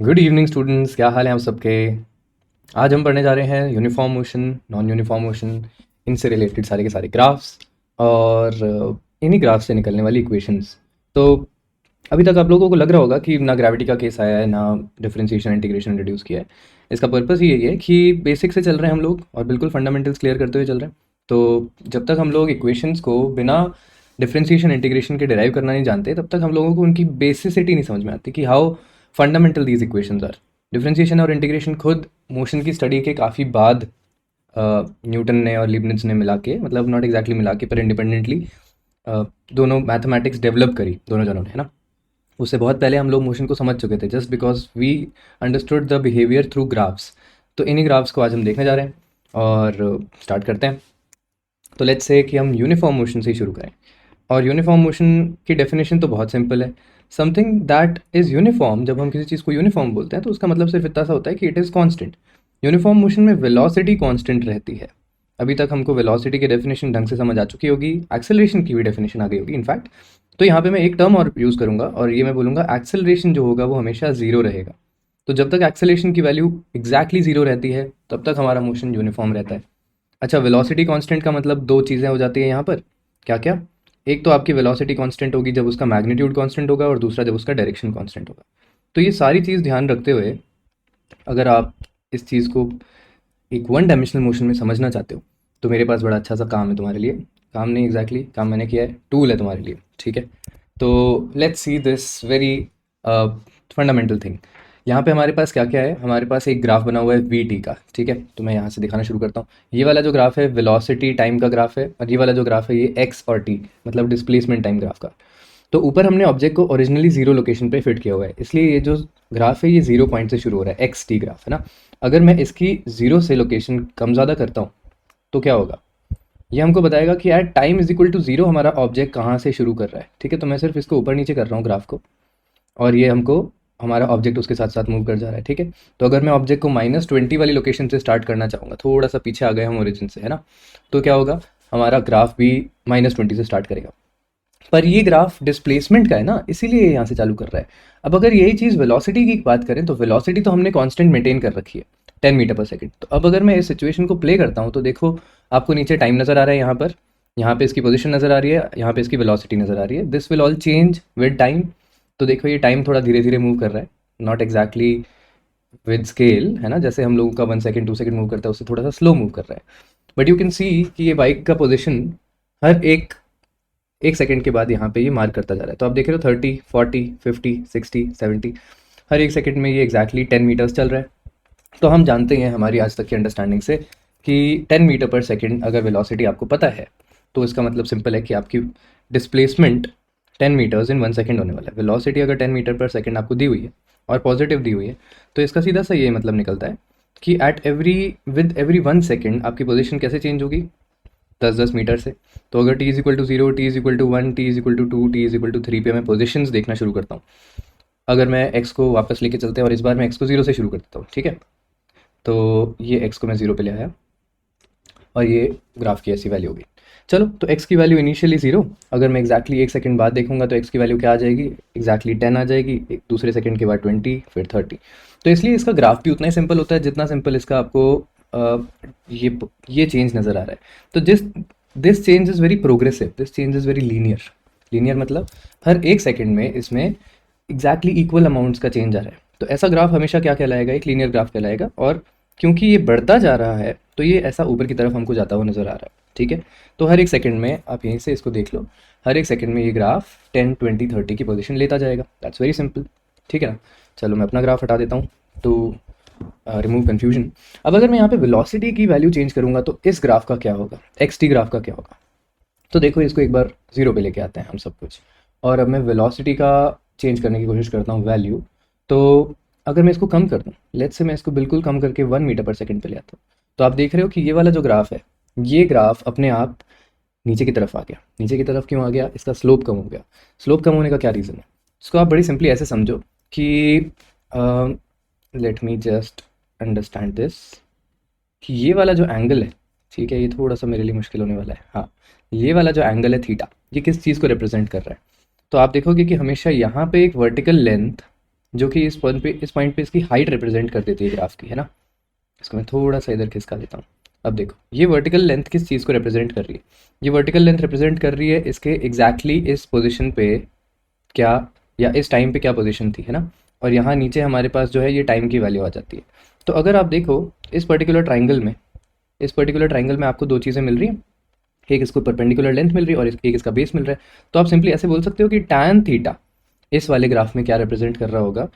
Good evening students, क्या हाल है आप सबके। आज हम पढ़ने जा रहे हैं uniform motion, non uniform motion, इनसे रिलेटेड सारे के सारे ग्राफ्स और इन्हीं ग्राफ्स से निकलने वाली इक्वेशंस। तो अभी तक आप लोगों को लग रहा होगा कि ना ग्रेविटी का केस आया है, ना डिफरेंशिएशन इंटीग्रेशन रिड्यूस किया है। इसका पर्पस यही है कि बेसिक से चल रहे हैं हम लोग और बिल्कुल फंडामेंटल्स क्लियर करते हुए चल रहे हैं। तो जब तक हम लोग इक्वेशंस को बिना डिफरेंशिएशन इंटीग्रेशन के डिराइव करना नहीं जानते, तब तक हम लोगों को उनकी बेसिसिटी नहीं समझ में आती कि how fundamental these equations are. Differentiation और इंटीग्रेशन खुद मोशन की स्टडी के काफ़ी बाद न्यूटन ने और लीबनिट्ज़ ने मिला के, मतलब नॉट एग्जैक्टली मिला के पर इंडिपेंडेंटली दोनों मैथमेटिक्स डेवलप करी दोनों जनों ने, है ना। उससे बहुत पहले हम लोग मोशन को समझ चुके थे, just because we understood the behaviour through graphs. तो इन्हीं ग्राफ्स को आज हम देखने जा रहे हैं और स्टार्ट करते हैं। तो लेट्स से कि हम यूनिफॉर्म मोशन से ही शुरू करें। और यूनिफॉर्म मोशन की डेफिनेशन तो बहुत सिंपल है। समथिंग दैट इज़ यूनिफॉर्म, जब हम किसी चीज़ को यूनिफॉर्म बोलते हैं तो उसका मतलब सिर्फ इतना सा होता है कि it is constant. Uniform motion में वेलोसिटी कांस्टेंट रहती है। अभी तक हमको वेलोसिटी की डेफिनेशन ढंग से समझ आ चुकी होगी, एक्सेलरेशन की भी डेफिनेशन आ गई होगी इनफैक्ट। तो यहाँ पे मैं एक टर्म और यूज़ करूँगा और ये मैं बोलूँगा एक्सेलरेशन जो होगा वो हमेशा ज़ीरो रहेगा। तो जब तक एक्सेलरेशन की वैल्यू एग्जैक्टली ज़ीरो रहती है तब तक हमारा मोशन यूनिफॉर्म रहता है। अच्छा, वेलोसिटी कांस्टेंट का मतलब दो चीज़ें हो जाती है यहाँ पर। क्या क्या? एक तो आपकी वेलोसिटी कांस्टेंट होगी जब उसका मैग्नीट्यूड कांस्टेंट होगा और दूसरा जब उसका डायरेक्शन कांस्टेंट होगा। तो ये सारी चीज़ ध्यान रखते हुए अगर आप इस चीज़ को एक वन डायमेंशनल मोशन में समझना चाहते हो तो मेरे पास बड़ा अच्छा सा काम है तुम्हारे लिए। काम नहीं एग्जैक्टली काम मैंने किया है, टूल है तुम्हारे लिए, ठीक है। तो let's see this very fundamental thing. यहाँ पे हमारे पास क्या क्या है, हमारे पास एक ग्राफ बना हुआ है वी टी का, ठीक है। तो मैं यहाँ से दिखाना शुरू करता हूँ। ये वाला जो ग्राफ है वेलोसिटी टाइम का ग्राफ है और ये वाला जो ग्राफ है ये एक्स और टी मतलब डिस्प्लेसमेंट टाइम ग्राफ का। तो ऊपर हमने ऑब्जेक्ट को ओरिजिनली जीरो लोकेशन पे फिट किया हुआ है, इसलिए ये जो ग्राफ है ये जीरो पॉइंट से शुरू हो रहा है, एक्स टी ग्राफ है ना। अगर मैं इसकी जीरो से लोकेशन कम ज़्यादा करता हूँ तो क्या होगा, ये हमको बताएगा कि at time is equal to zero हमारा ऑब्जेक्ट कहाँ से शुरू कर रहा है, ठीक है। तो मैं सिर्फ इसको ऊपर नीचे कर रहा हूँ ग्राफ को और ये हमको हमारा ऑब्जेक्ट उसके साथ साथ मूव कर जा रहा है, ठीक है। तो अगर मैं ऑब्जेक्ट को -20 वाली लोकेशन से स्टार्ट करना चाहूँगा, थोड़ा सा पीछे आ गए हम ओरिजिन से, है ना। तो क्या होगा, हमारा ग्राफ भी -20 से स्टार्ट करेगा। पर ये ग्राफ डिस्प्लेसमेंट का है ना, इसीलिए ये यहाँ से चालू कर रहा है। अब अगर यही चीज़ वेलोसिटी की बात करें तो वेलोसिटी तो हमने कांस्टेंट मेंटेन कर रखी है 10 मीटर पर सेकंड। तो अब अगर मैं इस सिचुएशन को प्ले करता हूँ तो देखो आपको नीचे टाइम नज़र आ रहा है, यहाँ पे इसकी पोजीशन नज़र आ रही है, यहाँ पे इसकी वेलोसिटी नज़र आ रही है। This will all change with time. तो देखो ये टाइम थोड़ा धीरे धीरे मूव कर रहा है, नॉट एग्जैक्टली विद स्केल, है ना। जैसे हम लोगों का 1 सेकंड 2 सेकंड मूव करता है उससे थोड़ा सा स्लो मूव कर रहा है। बट यू कैन सी कि ये बाइक का पोजिशन हर एक सेकंड के बाद यहाँ पे ये मार्क करता जा रहा है। तो आप देख रहे हो 30 40 50 60 70, हर एक सेकंड में ये एग्जैक्टली 10 मीटर्स चल रहा है। तो हम जानते हैं हमारी आज तक की अंडरस्टैंडिंग से कि 10 मीटर पर सेकंड अगर वेलोसिटी आपको पता है तो इसका मतलब सिंपल है कि आपकी डिस्प्लेसमेंट 10 मीटर्स इन 1 सेकंड होने वाला है। वेलोसिटी अगर 10 मीटर पर सेकंड आपको दी हुई है और पॉजिटिव दी हुई है तो इसका सीधा सा ये मतलब निकलता है कि विद एवरी 1 सेकंड आपकी पोजीशन कैसे चेंज होगी, 10-10 मीटर से। तो अगर t is equal to 0, t is equal to 1, t is equal to 2, t is equal to 3 पे मैं पोजिशंस देखना शुरू करता हूँ। अगर मैं x को वापस लेके चलते हैं और इस बार मैं x को 0 से शुरू कर देता हूँ, ठीक है। तो ये x को मैं 0 पे ले आया और ये ग्राफ की ऐसी वैल्यू होगी। चलो, तो x की वैल्यू इनिशियली 0, अगर मैं एक्जैक्टली एक सेकंड बाद देखूंगा तो x की वैल्यू क्या आ जाएगी, एक्जैक्टली 10 आ जाएगी, एक दूसरे सेकंड के बाद 20, फिर 30। तो इसलिए इसका ग्राफ भी उतना ही सिंपल होता है जितना सिंपल इसका आपको ये चेंज नज़र आ रहा है। तो this change is very progressive, this change is very linear. Linear मतलब हर एक सेकंड में इसमें एग्जैक्टली इक्वल अमाउंट्स का चेंज आ रहा है। तो ऐसा ग्राफ हमेशा क्या कहलाएगा, एक लीनियर ग्राफ कहलाएगा। और क्योंकि ये बढ़ता जा रहा है तो ये ऐसा ऊपर की तरफ हमको जाता हुआ नज़र आ रहा है, ठीक है। तो हर एक सेकंड में आप यहीं से इसको देख लो, हर एक सेकंड में ये ग्राफ 10 20 30 की पोजीशन लेता जाएगा। दैट्स वेरी सिंपल, ठीक है ना। चलो मैं अपना ग्राफ हटा देता हूँ तो रिमूव कन्फ्यूजन। अब अगर मैं यहाँ पे वेलोसिटी की वैल्यू चेंज करूँगा तो इस ग्राफ का क्या होगा, एक्स टी ग्राफ का क्या होगा। तो देखो इसको एक बार 0 पे लेके आते हैं हम सब कुछ, और अब मैं वेलोसिटी का चेंज करने की कोशिश करता हूँ वैल्यू। तो अगर मैं इसको कम कर दूँ, लेट्स से मैं इसको बिल्कुल कम करके 1 मीटर पर सेकंड पे ले आता हूँ, तो आप देख रहे हो कि ये वाला जो ग्राफ है ये ग्राफ अपने आप नीचे की तरफ आ गया। नीचे की तरफ क्यों आ गया, इसका स्लोप कम हो गया। स्लोप कम होने का क्या रीज़न है, इसको आप बड़ी सिंपली ऐसे समझो कि let me just understand this, कि ये वाला जो एंगल है, ठीक है, ये थोड़ा सा मेरे लिए मुश्किल होने वाला है। हाँ, ये वाला जो एंगल है थीटा, ये किस चीज़ को रिप्रेजेंट कर रहा है। तो आप देखोगे कि हमेशा यहाँ पे एक वर्टिकल लेंथ जो कि इस पॉइंट पे इसकी हाइट रिप्रेजेंट कर देती है ग्राफ की, है ना। इसको मैं थोड़ा सा इधर खिसका देता हूँ। अब देखो ये वर्टिकल लेंथ किस चीज़ को रिप्रेजेंट कर रही है, ये वर्टिकल लेंथ रिप्रेजेंट कर रही है इसके एग्जैक्टली इस पोजीशन पे क्या, या इस टाइम पे क्या पोजीशन थी, है ना। और यहाँ नीचे हमारे पास जो है ये टाइम की वैल्यू आ जाती है। तो अगर आप देखो इस पर्टिकुलर ट्राइंगल में आपको दो चीज़ें मिल रही हैं, एक इसको परपेंडिकुलर लेंथ मिल रही है और एक इसका बेस मिल रहा है। तो आप सिंपली ऐसे बोल सकते हो कि टैन थीटा इस वाले ग्राफ में क्या रिप्रेजेंट कर रहा होगा,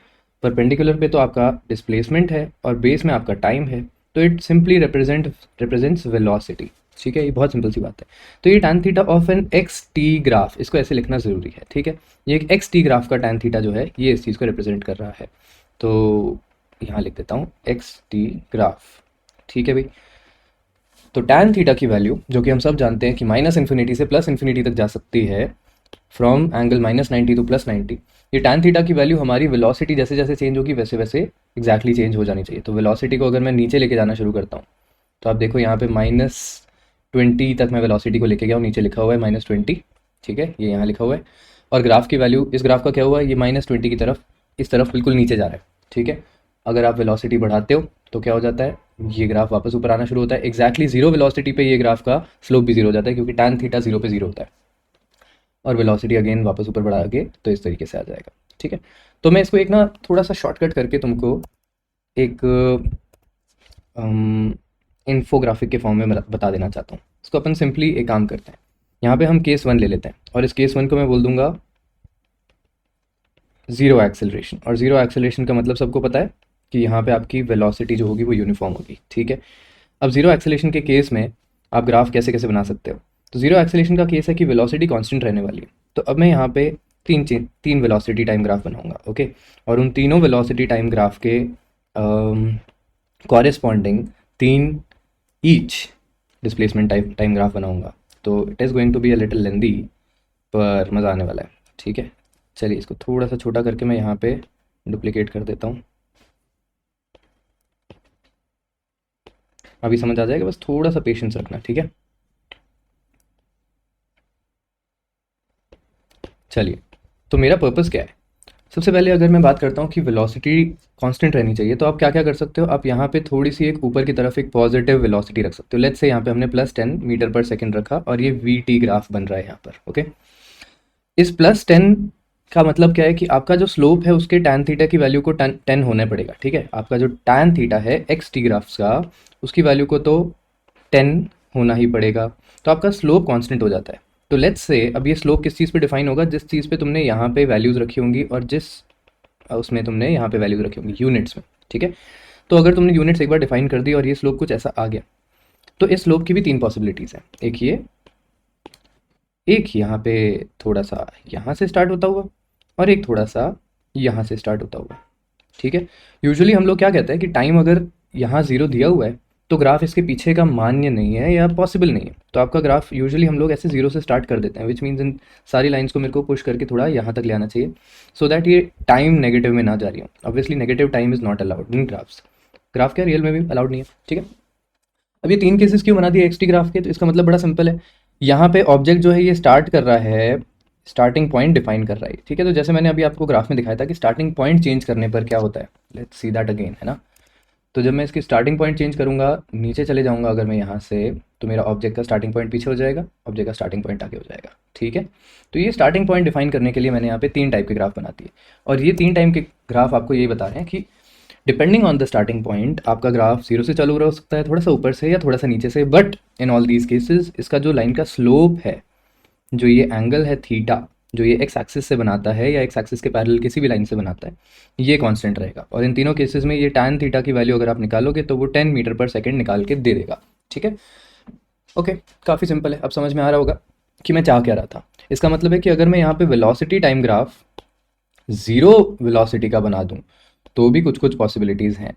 परपेंडिकुलर पे तो आपका डिस्प्लेसमेंट है और बेस में आपका टाइम है, तो इट सिंपली रिप्रेजेंट्स वेलोसिटी। ठीक है, ये बहुत सिंपल सी बात है। तो ये tan theta of an x t graph, इसको ऐसे लिखना ज़रूरी है, ठीक है। ये एक एक्स टी ग्राफ का टैन थीटा जो है ये इस चीज़ को रिप्रेजेंट कर रहा है। तो यहाँ लिख देता हूँ एक्स टी ग्राफ, ठीक है भाई। तो टैन थीटा की वैल्यू जो कि हम सब जानते हैं कि माइनस इन्फिनिटी से प्लस इन्फिनिटी तक जा सकती है, फ्रॉम एंगल -90 टू +90। ये टैन थीटा की वैल्यू हमारी वेलोसिटी जैसे जैसे चेंज होगी वैसे वैसे एग्जैक्टली चेंज हो जानी चाहिए। तो वेलोसिटी को अगर मैं नीचे लेके जाना शुरू करता हूँ, तो आप देखो यहाँ पे -20 तक मैं वेलोसिटी को लेके गया हूँ, नीचे लिखा हुआ है -20, ठीक है, ये यहाँ लिखा हुआ है। और ग्राफ की वैल्यू, इस ग्राफ का क्या हुआ है, ये -20 की तरफ, इस तरफ बिल्कुल नीचे जा रहा है, ठीक है। अगर आप वेलोसिटी बढ़ाते हो तो क्या हो जाता है, ये ग्राफ वापस ऊपर आना शुरू होता है। एग्जैक्टली जीरो वेलोसिटी पे ये ग्राफ का स्लोप भी जीरो हो जाता है, क्योंकि टैन थीटा जीरो पे जीरो होता है। और वेलोसिटी अगेन वापस ऊपर बढ़ा के तो इस तरीके से आ जाएगा, ठीक है। तो मैं इसको एक ना थोड़ा सा शॉर्टकट करके तुमको एक इन्फोग्राफिक के फॉर्म में बता देना चाहता हूँ। इसको अपन सिंपली एक काम करते हैं, यहाँ पे हम केस 1 ले लेते हैं और इस केस 1 को मैं बोल दूंगा ज़ीरो एक्सेलरेशन। और ज़ीरो एक्सेलरेशन का मतलब सबको पता है कि यहाँ पे आपकी वेलोसिटी जो होगी वो यूनिफॉर्म होगी, ठीक है। अब ज़ीरो एक्सेलरेशन के केस में आप ग्राफ कैसे कैसे बना सकते हो। तो ज़ीरो एक्सेलरेशन का केस है कि वेलोसिटी कांस्टेंट रहने वाली है। तो अब मैं यहाँ पे तीन वेलोसिटी टाइम ग्राफ बनाऊंगा, ओके। और उन तीनों वेलोसिटी टाइम ग्राफ के कॉरेस्पॉन्डिंग तीन ईच डिस्प्लेसमेंट टाइम ग्राफ बनाऊंगा। तो it is going to be a little lengthy, पर मज़ा आने वाला है, ठीक है। चलिए इसको थोड़ा सा छोटा करके मैं यहाँ पे डुप्लीकेट कर देता हूँ, अभी समझ आ जाएगा, बस थोड़ा सा पेशेंस रखना, ठीक है। चलिए, तो मेरा पर्पस क्या है। सबसे पहले अगर मैं बात करता हूँ कि वेलोसिटी कांस्टेंट रहनी चाहिए, तो आप क्या क्या कर सकते हो, आप यहाँ पे थोड़ी सी एक ऊपर की तरफ एक पॉजिटिव वेलोसिटी रख सकते हो। लेट्स से यहाँ पे हमने +10 मीटर पर सेकंड रखा और ये वी टी ग्राफ बन रहा है यहाँ पर, ओके। इस +10 का मतलब क्या है कि आपका जो स्लोप है उसके टैन थीटा की वैल्यू को 10 होना पड़ेगा, ठीक है। आपका जो टैन थीटा है एक्स टी ग्राफ्स का, उसकी वैल्यू को तो 10 होना ही पड़ेगा, तो आपका स्लोप कांस्टेंट हो जाता है। तो लेट्स से अब ये स्लोप किस चीज़ पे डिफाइन होगा, जिस चीज़ पे तुमने यहाँ पे वैल्यूज़ रखी होंगी और जिस उसमें तुमने यहाँ पे वैल्यूज़ रखी होंगी यूनिट्स में, ठीक है। तो अगर तुमने यूनिट्स एक बार डिफाइन कर दी और ये स्लोप कुछ ऐसा आ गया, तो इस स्लोप की भी तीन पॉसिबिलिटीज़ हैं। एक यहाँ पे थोड़ा सा यहाँ से स्टार्ट होता हुआ और एक थोड़ा सा यहाँ से स्टार्ट होता हुआ, ठीक है। यूजुअली हम लोग क्या कहते हैं कि टाइम अगर यहाँ ज़ीरो दिया हुआ है तो ग्राफ इसके पीछे का मान्य नहीं है या पॉसिबल नहीं है। तो आपका ग्राफ यूजुअली हम लोग ऐसे ज़ीरो से स्टार्ट कर देते हैं, विच मीन्स इन सारी लाइंस को मेरे को पुश करके थोड़ा यहाँ तक ले आना चाहिए, सो दैट ये टाइम नेगेटिव में ना जा रही हो। Obviously negative time is not allowed in graphs, graph क्या रियल में भी अलाउड नहीं है, ठीक है। अब ये तीन केसेस क्यों बना दिए एक्स टी ग्राफ के, तो इसका मतलब बड़ा सिंपल है। यहाँ पे ऑब्जेक्ट जो है ये स्टार्ट कर रहा है, स्टार्टिंग पॉइंट डिफाइन कर रहा है, ठीक है। तो जैसे मैंने अभी आपको ग्राफ में दिखाया था कि स्टार्टिंग पॉइंट चेंज करने पर क्या होता है, लेट्स सी दैट अगेन, है ना। तो जब मैं इसकी स्टार्टिंग पॉइंट चेंज करूँगा, नीचे चले जाऊँगा अगर मैं यहाँ से, तो मेरा ऑब्जेक्ट का स्टार्टिंग पॉइंट पीछे हो जाएगा, ऑब्जेक्ट का स्टार्टिंग पॉइंट आगे हो जाएगा, ठीक है। तो ये स्टार्टिंग पॉइंट डिफाइन करने के लिए मैंने यहाँ पे तीन टाइप के ग्राफ बनाती है। और ये तीन टाइप के ग्राफ आपको यही बता रहे हैं कि depending on the starting point आपका ग्राफ जीरो से चालू हो सकता है, थोड़ा सा ऊपर से या थोड़ा सा नीचे से, but in all these cases इसका जो लाइन का स्लोप है, जो ये एंगल है थीटा, जो ये एक्स एक्सिस से बनाता है या एक्स एक्सिस के पैरेलल किसी भी लाइन से बनाता है, ये कांस्टेंट रहेगा। और इन तीनों केसेस में ये टैन थीटा की वैल्यू अगर आप निकालोगे तो वो 10 मीटर पर सेकंड निकाल के दे देगा, ठीक है। ओके, काफ़ी सिंपल है, अब समझ में आ रहा होगा कि मैं चाह क्या रहा था। इसका मतलब है कि अगर मैं यहाँ पे velocity time graph zero velocity का बना दूँ तो भी कुछ कुछ पॉसिबिलिटीज़ हैं।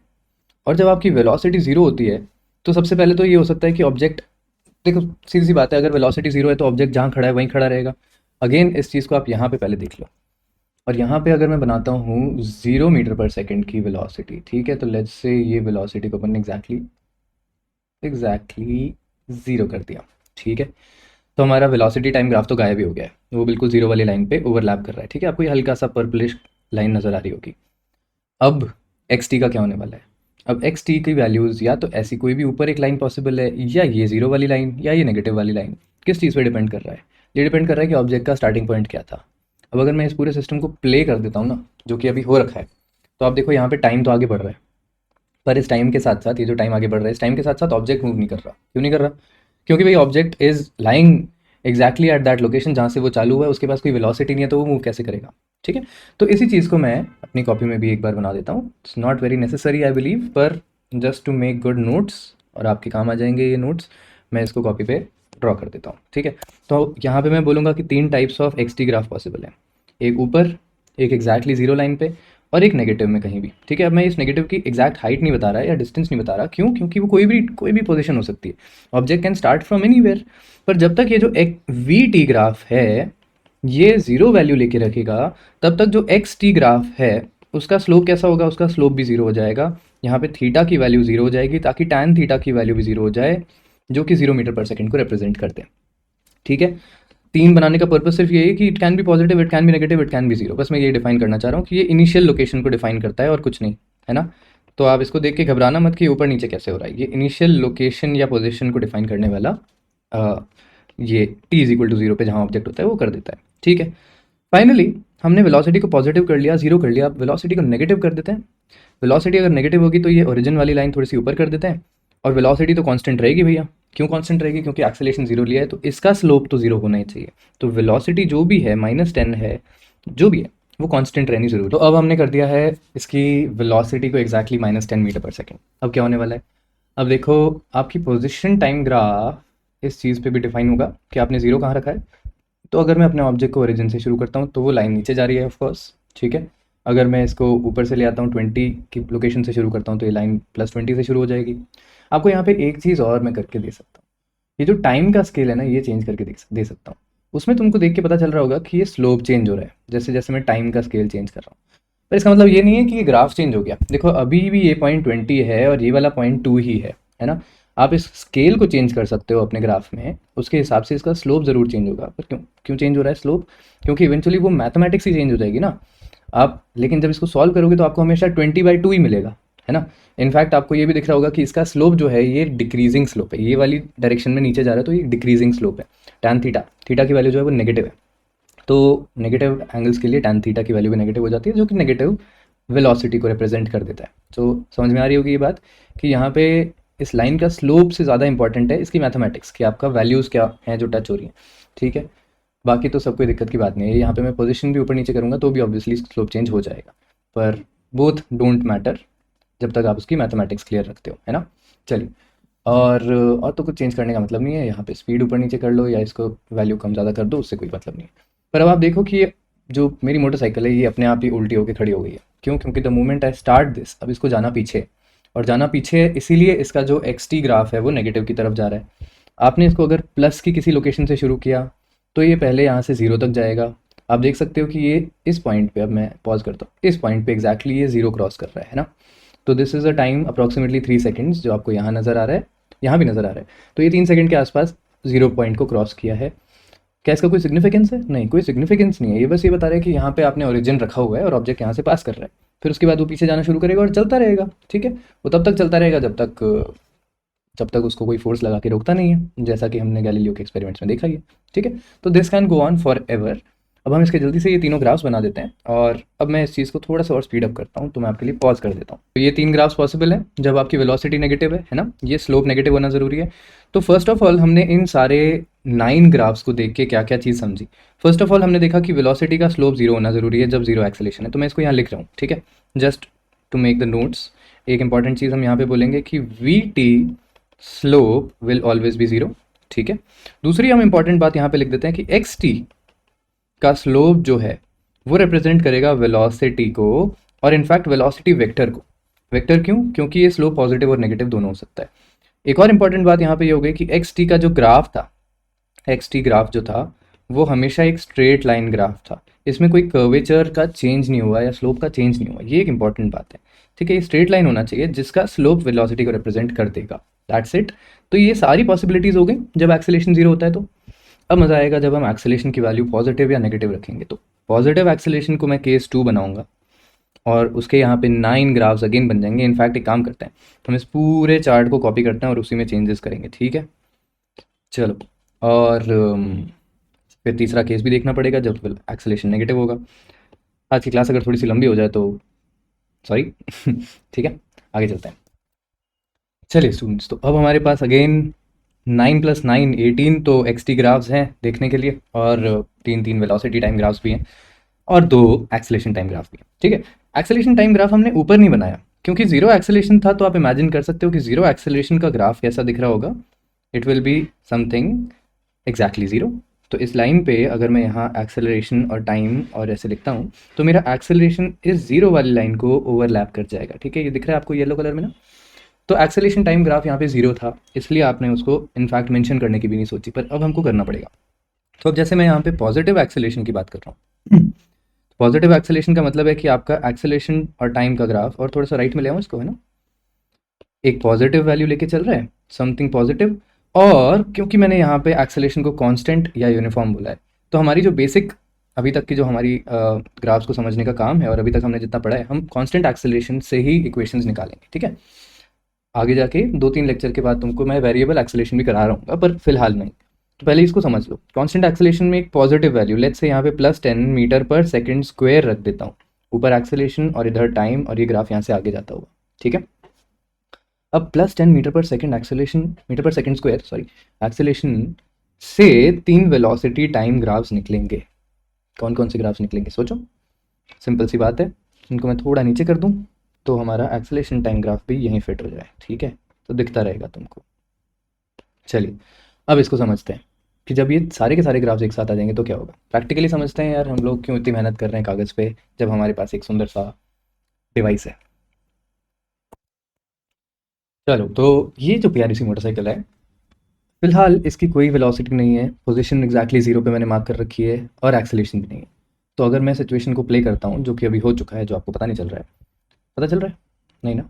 और जब आपकी वेलोसिटी ज़ीरो होती है तो सबसे पहले तो ये हो सकता है कि ऑब्जेक्ट, देखो सीधी सी बात है, अगर वेलोसिटी ज़ीरो है तो ऑब्जेक्ट जहाँ खड़ा है वहीं खड़ा रहेगा। अगेन इस चीज़ को आप यहाँ पे पहले देख लो, और यहाँ पे अगर मैं बनाता हूँ 0 मीटर पर सेकंड की वेलोसिटी, ठीक है। तो लेट्स से ये वेलोसिटी को अपन एग्जैक्टली ज़ीरो कर दिया, ठीक है। तो हमारा वेलोसिटी टाइम ग्राफ तो गायब ही हो गया है, वो बिल्कुल जीरो वाली लाइन पे ओवरलैप कर रहा है, ठीक है। आपको ये हल्का सा पर्पलिश लाइन नज़र आ रही होगी। अब एक्स टी का क्या होने वाला है? अब एक्स टी की वैल्यूज़ या तो ऐसी कोई भी ऊपर एक लाइन पॉसिबल है, या ये ज़ीरो वाली लाइन, या ये नेगेटिव वाली लाइन। किस चीज़ पे डिपेंड कर रहा है? ये डिपेंड कर रहा है कि ऑब्जेक्ट का स्टार्टिंग पॉइंट क्या था। अब अगर मैं इस पूरे सिस्टम को प्ले कर देता हूँ ना, जो कि अभी हो रखा है, तो आप देखो यहाँ पे टाइम तो आगे बढ़ रहा है, पर इस टाइम के साथ साथ, ये जो टाइम आगे बढ़ रहा है, इस टाइम के साथ साथ ऑब्जेक्ट मूव नहीं कर रहा। क्यों नहीं कर रहा? क्योंकि भाई object is lying exactly at that location जहाँ से वो चालू हुआ है, उसके पास कोई वेलोसिटी नहीं है, तो वो मूव कैसे करेगा? ठीक है, तो इसी चीज़ को मैं अपनी कॉपी में भी एक बार बना देता हूँ। It's not very necessary I believe, पर just to make good notes, और आपके काम आ जाएंगे ये नोट्स, मैं इसको कॉपी पे ड्रॉ कर देता हूँ। ठीक है, तो यहाँ पे मैं बोलूँगा कि 3 types of x t graph possible है। एक ऊपर, एक एग्जैक्टली जीरो लाइन पे, और एक नेगेटिव में कहीं भी। ठीक है, अब मैं इस नेगेटिव की एग्जैक्ट हाइट नहीं बता रहा या डिस्टेंस नहीं बता रहा। क्यों? क्योंकि वो कोई भी पोजीशन हो सकती है। Object can start from anywhere. पर जब तक ये जो एक वी टी ग्राफ है ये ज़ीरो वैल्यू लेके रखेगा, तब तक जो एक्स टी ग्राफ है उसका स्लोप कैसा होगा? उसका स्लोप भी ज़ीरो हो जाएगा। यहाँ पे थीटा की वैल्यू ज़ीरो हो जाएगी, ताकि टैन थीटा की वैल्यू भी ज़ीरो हो जाए, जो कि 0 मीटर पर सेकेंड को रिप्रेजेंट करते हैं। ठीक है, 3 बनाने का पर्पस सिर्फ ये है कि it can be positive, it can be negative, it can be zero. बस मैं ये डिफाइन करना चाह रहा हूँ कि ये इनिशियल लोकेशन को डिफाइन करता है और कुछ नहीं, है ना? तो आप इसको देख के घबराना मत कि ऊपर नीचे कैसे हो रहा है। ये इनिशियल लोकेशन या पोजीशन को डिफाइन करने वाला ये t is equal to zero पे जहाँ ऑब्जेक्ट होता है वो कर देता है। ठीक है, फाइनली हमने वेलोसिटी को पॉजिटिव कर लिया, जीरो कर लिया। अब वेलोसिटी को नेगेटिव कर देते हैं। वेलोसिटी अगर नेगेटिव होगी तो ये ओरिजिन वाली लाइन थोड़ी सी ऊपर कर देते हैं, और वेलोसिटी तो कांस्टेंट रहेगी भैया। क्यों कांस्टेंट रहेगी? क्योंकि एक्सेलेरेशन जीरो लिया है, तो इसका स्लोप तो जीरो होना ही चाहिए। तो वेलोसिटी जो भी है, -10 है, जो भी है, वो कांस्टेंट रहनी जरूरी। तो अब हमने कर दिया है इसकी वेलोसिटी को एग्जैक्टली -10 मीटर पर सेकेंड। अब क्या होने वाला है? अब देखो, आपकी पोजिशन टाइम ग्राफ इस चीज़ पे भी डिफाइन होगा कि आपने जीरो कहाँ रखा है। तो अगर मैं अपने ऑब्जेक्ट को ओरिजिन से शुरू करता हूँ तो वो लाइन नीचे जा रही है ऑफकोर्स। ठीक है, अगर मैं इसको ऊपर से ले आता हूँ, 20 की लोकेशन से शुरू करता हूँ, तो ये लाइन +20 से शुरू हो जाएगी। आपको यहाँ पे एक चीज़ और मैं करके दे सकता हूँ, ये जो टाइम का स्केल है ना, ये चेंज करके दे सकता हूँ। उसमें तुमको देख के पता चल रहा होगा कि ये स्लोप चेंज हो रहा है जैसे जैसे मैं टाइम का स्केल चेंज कर रहा हूँ। पर इसका मतलब ये नहीं है कि ये ग्राफ चेंज हो गया। देखो, अभी भी ये .20 है और ये वाला .2 ही है ना? आप इस स्केल को चेंज कर सकते हो अपने ग्राफ में, उसके हिसाब से इसका स्लोप ज़रूर चेंज होगा। पर क्यों क्यों चेंज हो रहा है स्लोप? क्योंकि इवेंचुअली वो मैथमेटिक्स ही चेंज हो जाएगी ना। आप लेकिन जब इसको सॉल्व करोगे तो आपको हमेशा 20/2 ही मिलेगा, है ना? इनफैक्ट आपको ये भी दिख रहा होगा कि इसका स्लोप जो है ये डिक्रीजिंग स्लोप है, ये वाली डायरेक्शन में नीचे जा रहा है, तो ये डिक्रीजिंग स्लोप है। टैन थीटा की वैल्यू जो है वो नेगेटिव है, तो नेगेटिव एंगल्स के लिए टैन थीटा की वैल्यू भी नेगेटिव हो जाती है, जो कि नेगेटिव वेलोसिटी को रिप्रेजेंट कर देता है। तो समझ में आ रही होगी ये बात कि यहाँ पे इस लाइन का स्लोप से ज़्यादा इंपॉर्टेंट है इसकी मैथमेटिक्स, कि आपका वैल्यूज़ क्या हैं जो टच हो रही हैं। ठीक है, बाकी तो सब कोई दिक्कत की बात नहीं है। यहाँ पे मैं पोजीशन भी ऊपर नीचे करूँगा तो भी ऑब्वियसली स्लोप चेंज हो जाएगा, पर बोथ डोंट मैटर जब तक आप उसकी मैथमेटिक्स क्लियर रखते हो, है ना? चलिए, और तो कुछ चेंज करने का मतलब नहीं है। यहाँ पे स्पीड ऊपर नीचे कर लो या इसको वैल्यू कम ज़्यादा कर दो, उससे कोई मतलब नहीं है। पर अब आप देखो कि ये जो मेरी मोटरसाइकिल है ये अपने आप ही उल्टी होकर खड़ी हो गई है। क्यों? क्योंकि the moment I start this, अब इसको जाना पीछे, और जाना पीछे इसीलिए इसका जो एक्स टी ग्राफ है वो नेगेटिव की तरफ जा रहा है। आपने इसको अगर प्लस की किसी लोकेशन से शुरू किया तो ये पहले यहाँ से ज़ीरो तक जाएगा। आप देख सकते हो कि ये इस पॉइंट पे, अब मैं पॉज करता हूँ, इस पॉइंट पे एग्जैक्टली ये ज़ीरो क्रॉस कर रहा है ना? तो this is a time approximately 3 seconds, जो आपको यहाँ नज़र आ रहा है, यहाँ भी नज़र आ रहा है। तो ये 3 सेकंड के आसपास जीरो पॉइंट को क्रॉस किया है। क्या इसका कोई सिग्निफिकेंस है? नहीं, कोई सिग्निफिकेंस नहीं है। ये बस ये बता रहा है कि यहाँ पे आपने ओरिजिन रखा हुआ है और ऑब्जेक्ट यहाँ से पास कर रहा है। फिर उसके बाद वो पीछे जाना शुरू करेगा और चलता रहेगा। ठीक है, वो तब तक चलता रहेगा जब तक उसको कोई फोर्स लगा के रोकता नहीं है, जैसा कि हमने गैलीलियो के एक्सपेरिमेंट्स में देखा ही है। ठीक है, तो this can go on for ever. अब हम इसके जल्दी से ये तीनों ग्राफ्स बना देते हैं, और अब मैं इस चीज़ को थोड़ा सा और स्पीड अप करता हूँ, तो मैं आपके लिए पॉज कर देता हूँ। तो ये 3 ग्राफ्स पॉसिबल है जब आपकी वेलोसिटी नेगेटिव है ना? ये स्लोप नेगेटिव होना ज़रूरी है। तो फर्स्ट ऑफ ऑल हमने इन सारे 9 ग्राफ्स को देख के क्या क्या चीज़ समझी। फर्स्ट ऑफ ऑल हमने देखा कि वेलोसिटी का स्लोप जीरो होना ज़रूरी है जब जीरो एक्सेलेरेशन है। तो मैं इसको यहाँ लिख रहा हूँ, ठीक है, just to make the notes. एक इंपॉर्टेंट चीज़ हम यहाँ पे बोलेंगे कि v t slope will always be zero. ठीक है, दूसरी हम इंपॉर्टेंट बात यहाँ पे लिख देते हैं कि एक्स टी का स्लोप जो है वो रिप्रेजेंट करेगा वेलोसिटी को, और इनफैक्ट वेलोसिटी वेक्टर को। वेक्टर क्यों? क्योंकि ये स्लोप पॉजिटिव और नेगेटिव दोनों हो सकता है। एक और इंपॉर्टेंट बात यहाँ पे ये हो गई कि एक्स टी का जो ग्राफ था, एक्स टी ग्राफ जो था वो हमेशा एक स्ट्रेट लाइन ग्राफ था। इसमें कोई कर्वेचर का चेंज नहीं हुआ या स्लोप का चेंज नहीं हुआ। ये एक इंपॉर्टेंट बात है। ठीक है, ये स्ट्रेट लाइन होना चाहिए जिसका स्लोप वेलोसिटी को रिप्रेजेंट कर देगा। That's it. तो ये सारी पॉसिबिलिटीज़ हो गई जब एक्सेलेरेशन जीरो होता है। तो अब मज़ा आएगा जब हम एक्सेलेरेशन की वैल्यू पॉजिटिव या नेगेटिव रखेंगे। तो पॉजिटिव एक्सेलेरेशन को मैं केस 2 बनाऊंगा, और उसके यहाँ पे 9 ग्राफ्स अगेन बन जाएंगे। इनफैक्ट एक काम करते हैं, हम इस पूरे चार्ट को कॉपी करते हैं और उसी में चेंजेस करेंगे, ठीक है। चलो, और फिर तीसरा केस भी देखना पड़ेगा जब एक्सेलेरेशन नेगेटिव होगा। आज की क्लास अगर थोड़ी सी लंबी हो जाए तो सॉरी ठीक है, आगे चलते हैं। चलिए स्टूडेंट्स, तो अब हमारे पास अगेन 9 + 9 18 तो एक्स टी ग्राफ्स हैं देखने के लिए, और 3 वेलोसिटी टाइम ग्राफ्स भी हैं, और 2 एक्सेलेरेशन टाइम ग्राफ भी हैं, ठीक है। एक्सेलेरेशन टाइम ग्राफ हमने ऊपर नहीं बनाया क्योंकि जीरो एक्सेलेरेशन था, तो आप इमेजिन कर सकते हो कि जीरो एक्सेलेरेशन का ग्राफ कैसा दिख रहा होगा। It will be something exactly zero. तो इस लाइन पे अगर मैं यहाँ एक्सेलरेशन और टाइम और ऐसे लिखता हूँ तो मेरा एक्सेलरेशन इस ज़ीरो वाली लाइन को ओवरलैप कर जाएगा, ठीक है। ये दिख रहा है आपको येलो कलर में ना। तो एक्सेलरेशन टाइम ग्राफ यहाँ पे ज़ीरो था, इसलिए आपने उसको इनफैक्ट मेंशन करने की भी नहीं सोची, पर अब हमको करना पड़ेगा। तो अब जैसे मैं यहाँ पे पॉजिटिव एक्सेलरेशन की बात कर रहा हूँ, पॉजिटिव एक्सेलरेशन का मतलब है कि आपका एक्सेलरेशन और टाइम का ग्राफ, और थोड़ा सा राइट में ले आऊँ इसको, है ना, एक पॉजिटिव वैल्यू लेके चल रहा है, समथिंग पॉजिटिव। और क्योंकि मैंने यहाँ पे एक्सेलेरेशन को कांस्टेंट या यूनिफॉर्म बोला है, तो हमारी जो बेसिक अभी तक की जो हमारी ग्राफ्स को समझने का काम है और अभी तक हमने जितना पढ़ा है, हम कांस्टेंट एक्सेलेरेशन से ही इक्वेशंस निकालेंगे, ठीक है। आगे जाके 2-3 लेक्चर के बाद तुमको मैं वेरिएबल एक्सेलेरेशन भी करा रहा हूँ, पर फिलहाल नहीं। तो पहले इसको समझ लो। कांस्टेंट एक्सेलेरेशन में एक पॉजिटिव वैल्यू, लेट्स से यहाँ पे +10 मीटर पर सेकेंड स्क्वायर रख देता हूँ, ऊपर एक्सेलेरेशन और इधर टाइम, और ये ग्राफ यहाँ से आगे जाता होगा, ठीक है। अब +10 मीटर पर सेकेंड एक्सेलेरेशन, मीटर पर सेकेंड स्क्वायर सॉरी, एक्सेलेरेशन से 3 वेलोसिटी टाइम ग्राफ्स निकलेंगे। कौन कौन से ग्राफ्स निकलेंगे सोचो, सिंपल सी बात है। इनको मैं थोड़ा नीचे कर दूं तो हमारा एक्सेलेरेशन टाइम ग्राफ भी यहीं फिट हो जाए, ठीक है, तो दिखता रहेगा तुमको। चलिए अब इसको समझते हैं कि जब ये सारे के सारे ग्राफ्स एक साथ आ जाएंगे तो क्या होगा। प्रैक्टिकली समझते हैं यार, हम लोग क्यों इतनी मेहनत कर रहे हैं कागज़ पे जब हमारे पास एक सुंदर सा डिवाइस है। चलो, तो ये जो प्यारी सी मोटरसाइकिल है, फिलहाल इसकी कोई वेलोसिटी नहीं है, पोजीशन एग्जैक्टली ज़ीरो पे मैंने मार्क कर रखी है, और एक्सेलेरेशन भी नहीं है। तो अगर मैं सिचुएशन को प्ले करता हूँ, जो कि अभी हो चुका है, जो आपको पता नहीं चल रहा है, पता चल रहा है नहीं ना?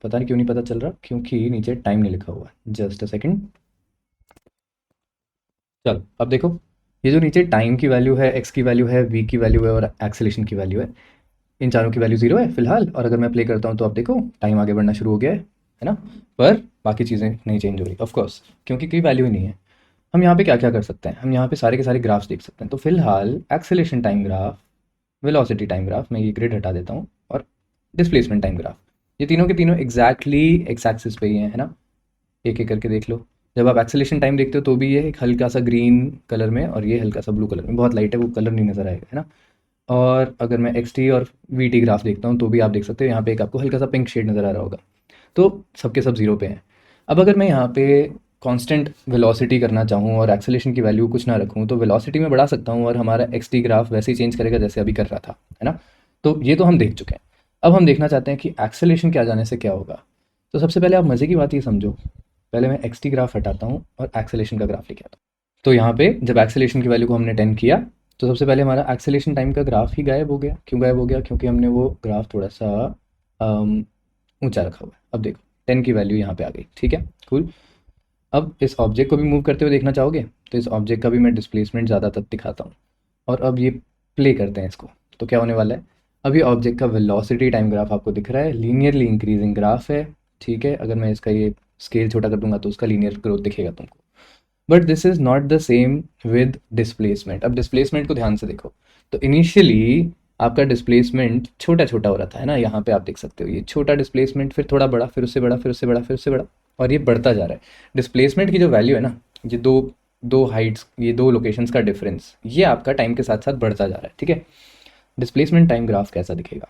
पता नहीं क्यों नहीं पता चल रहा, क्योंकि नीचे टाइम नहीं लिखा हुआ। Just a second. चलो अब देखो, ये जो नीचे टाइम की वैल्यू है, एक्स की वैल्यू है, वी की वैल्यू है, और एक्सेलेरेशन की वैल्यू है, इन चारों की वैल्यू ज़ीरो है फिलहाल। और अगर मैं प्ले करता हूँ तो आप देखो टाइम आगे बढ़ना शुरू हो गया है ना, पर बाकी चीज़ें नहीं चेंज हो रही ऑफ कोर्स, क्योंकि कोई वैल्यू ही नहीं है। हम यहाँ पे क्या क्या कर सकते हैं, हम यहाँ पे सारे के सारे ग्राफ्स देख सकते हैं। तो फिलहाल acceleration time graph, velocity time graph, मैं ये ग्रिड हटा देता हूँ, और डिस्प्लेसमेंट टाइम ग्राफ, ये तीनों के तीनों एग्जैक्टली एक्स एक्सिस पे ही हैं, है ना। एक एक करके देख लो। जब आप एक्सेलेरेशन टाइम देखते हो तो भी ये एक हल्का सा ग्रीन कलर में, और ये हल्का सा ब्लू कलर में, बहुत लाइट है वो कलर नहीं नज़र आएगा, है ना। और अगर मैं एक्स टी और वी टी ग्राफ देखता हूँ तो भी आप देख सकते हो यहाँ पे एक आपको हल्का सा पिंक शेड नज़र आ रहा होगा। तो सबके सब ज़ीरो पे हैं। अब अगर मैं यहाँ पे कांस्टेंट वेलोसिटी करना चाहूँ और एक्सेलेरेशन की वैल्यू कुछ ना रखूँ, तो वेलोसिटी में बढ़ा सकता हूँ और हमारा एक्स टी ग्राफ वैसे ही चेंज करेगा जैसे अभी कर रहा था, है ना। तो ये तो हम देख चुके हैं। अब हम देखना चाहते हैं कि एक्सेलेरेशन के आ जाने से क्या होगा। तो सबसे पहले आप मज़े की बात ये समझो, पहले मैं एक्स टी ग्राफ हटाता हूँ और एक्सेलेरेशन का ग्राफ लेके आता हूँ। तो यहाँ पे जब एक्सेलेरेशन की वैल्यू को हमने 10 किया, तो सबसे पहले हमारा एक्सेलेरेशन टाइम का ग्राफ ही गायब हो गया। क्यों गायब हो गया? क्योंकि हमने वो ग्राफ थोड़ा सा ऊंचा रखा हुआ है। अब देखो 10 की वैल्यू यहाँ पे आ गई, ठीक है, कूल। अब इस ऑब्जेक्ट को भी मूव करते हुए देखना चाहोगे तो इस ऑब्जेक्ट का भी मैं डिस्प्लेसमेंट ज़्यादा तक दिखाता हूँ। और अब ये प्ले करते हैं इसको, तो क्या होने वाला है, अब ये ऑब्जेक्ट का वेलोसिटी टाइम ग्राफ आपको दिख रहा है, लीनियरली इंक्रीजिंग ग्राफ है, ठीक है। अगर मैं इसका ये स्केल छोटा कर दूंगा तो उसका लीनियर ग्रोथ दिखेगा तुमको। But this is not the same with displacement. अब डिस्प्लेसमेंट को ध्यान से देखो, तो इनिशियली आपका डिस्प्लेसमेंट छोटा छोटा हो रहा था, है ना। यहाँ पे आप देख सकते हो ये छोटा डिस्प्लेसमेंट, फिर थोड़ा बड़ा, फिर उससे बड़ा, फिर उससे बड़ा, फिर उससे बड़ा, और ये बढ़ता जा रहा है। डिस्प्लेसमेंट की जो वैल्यू है ना, ये दो दो हाइट्स, ये दो लोकेशंस का डिफरेंस, ये आपका टाइम के साथ साथ बढ़ता जा रहा है, ठीक है। डिस्प्लेसमेंट टाइम ग्राफ कैसा दिखेगा?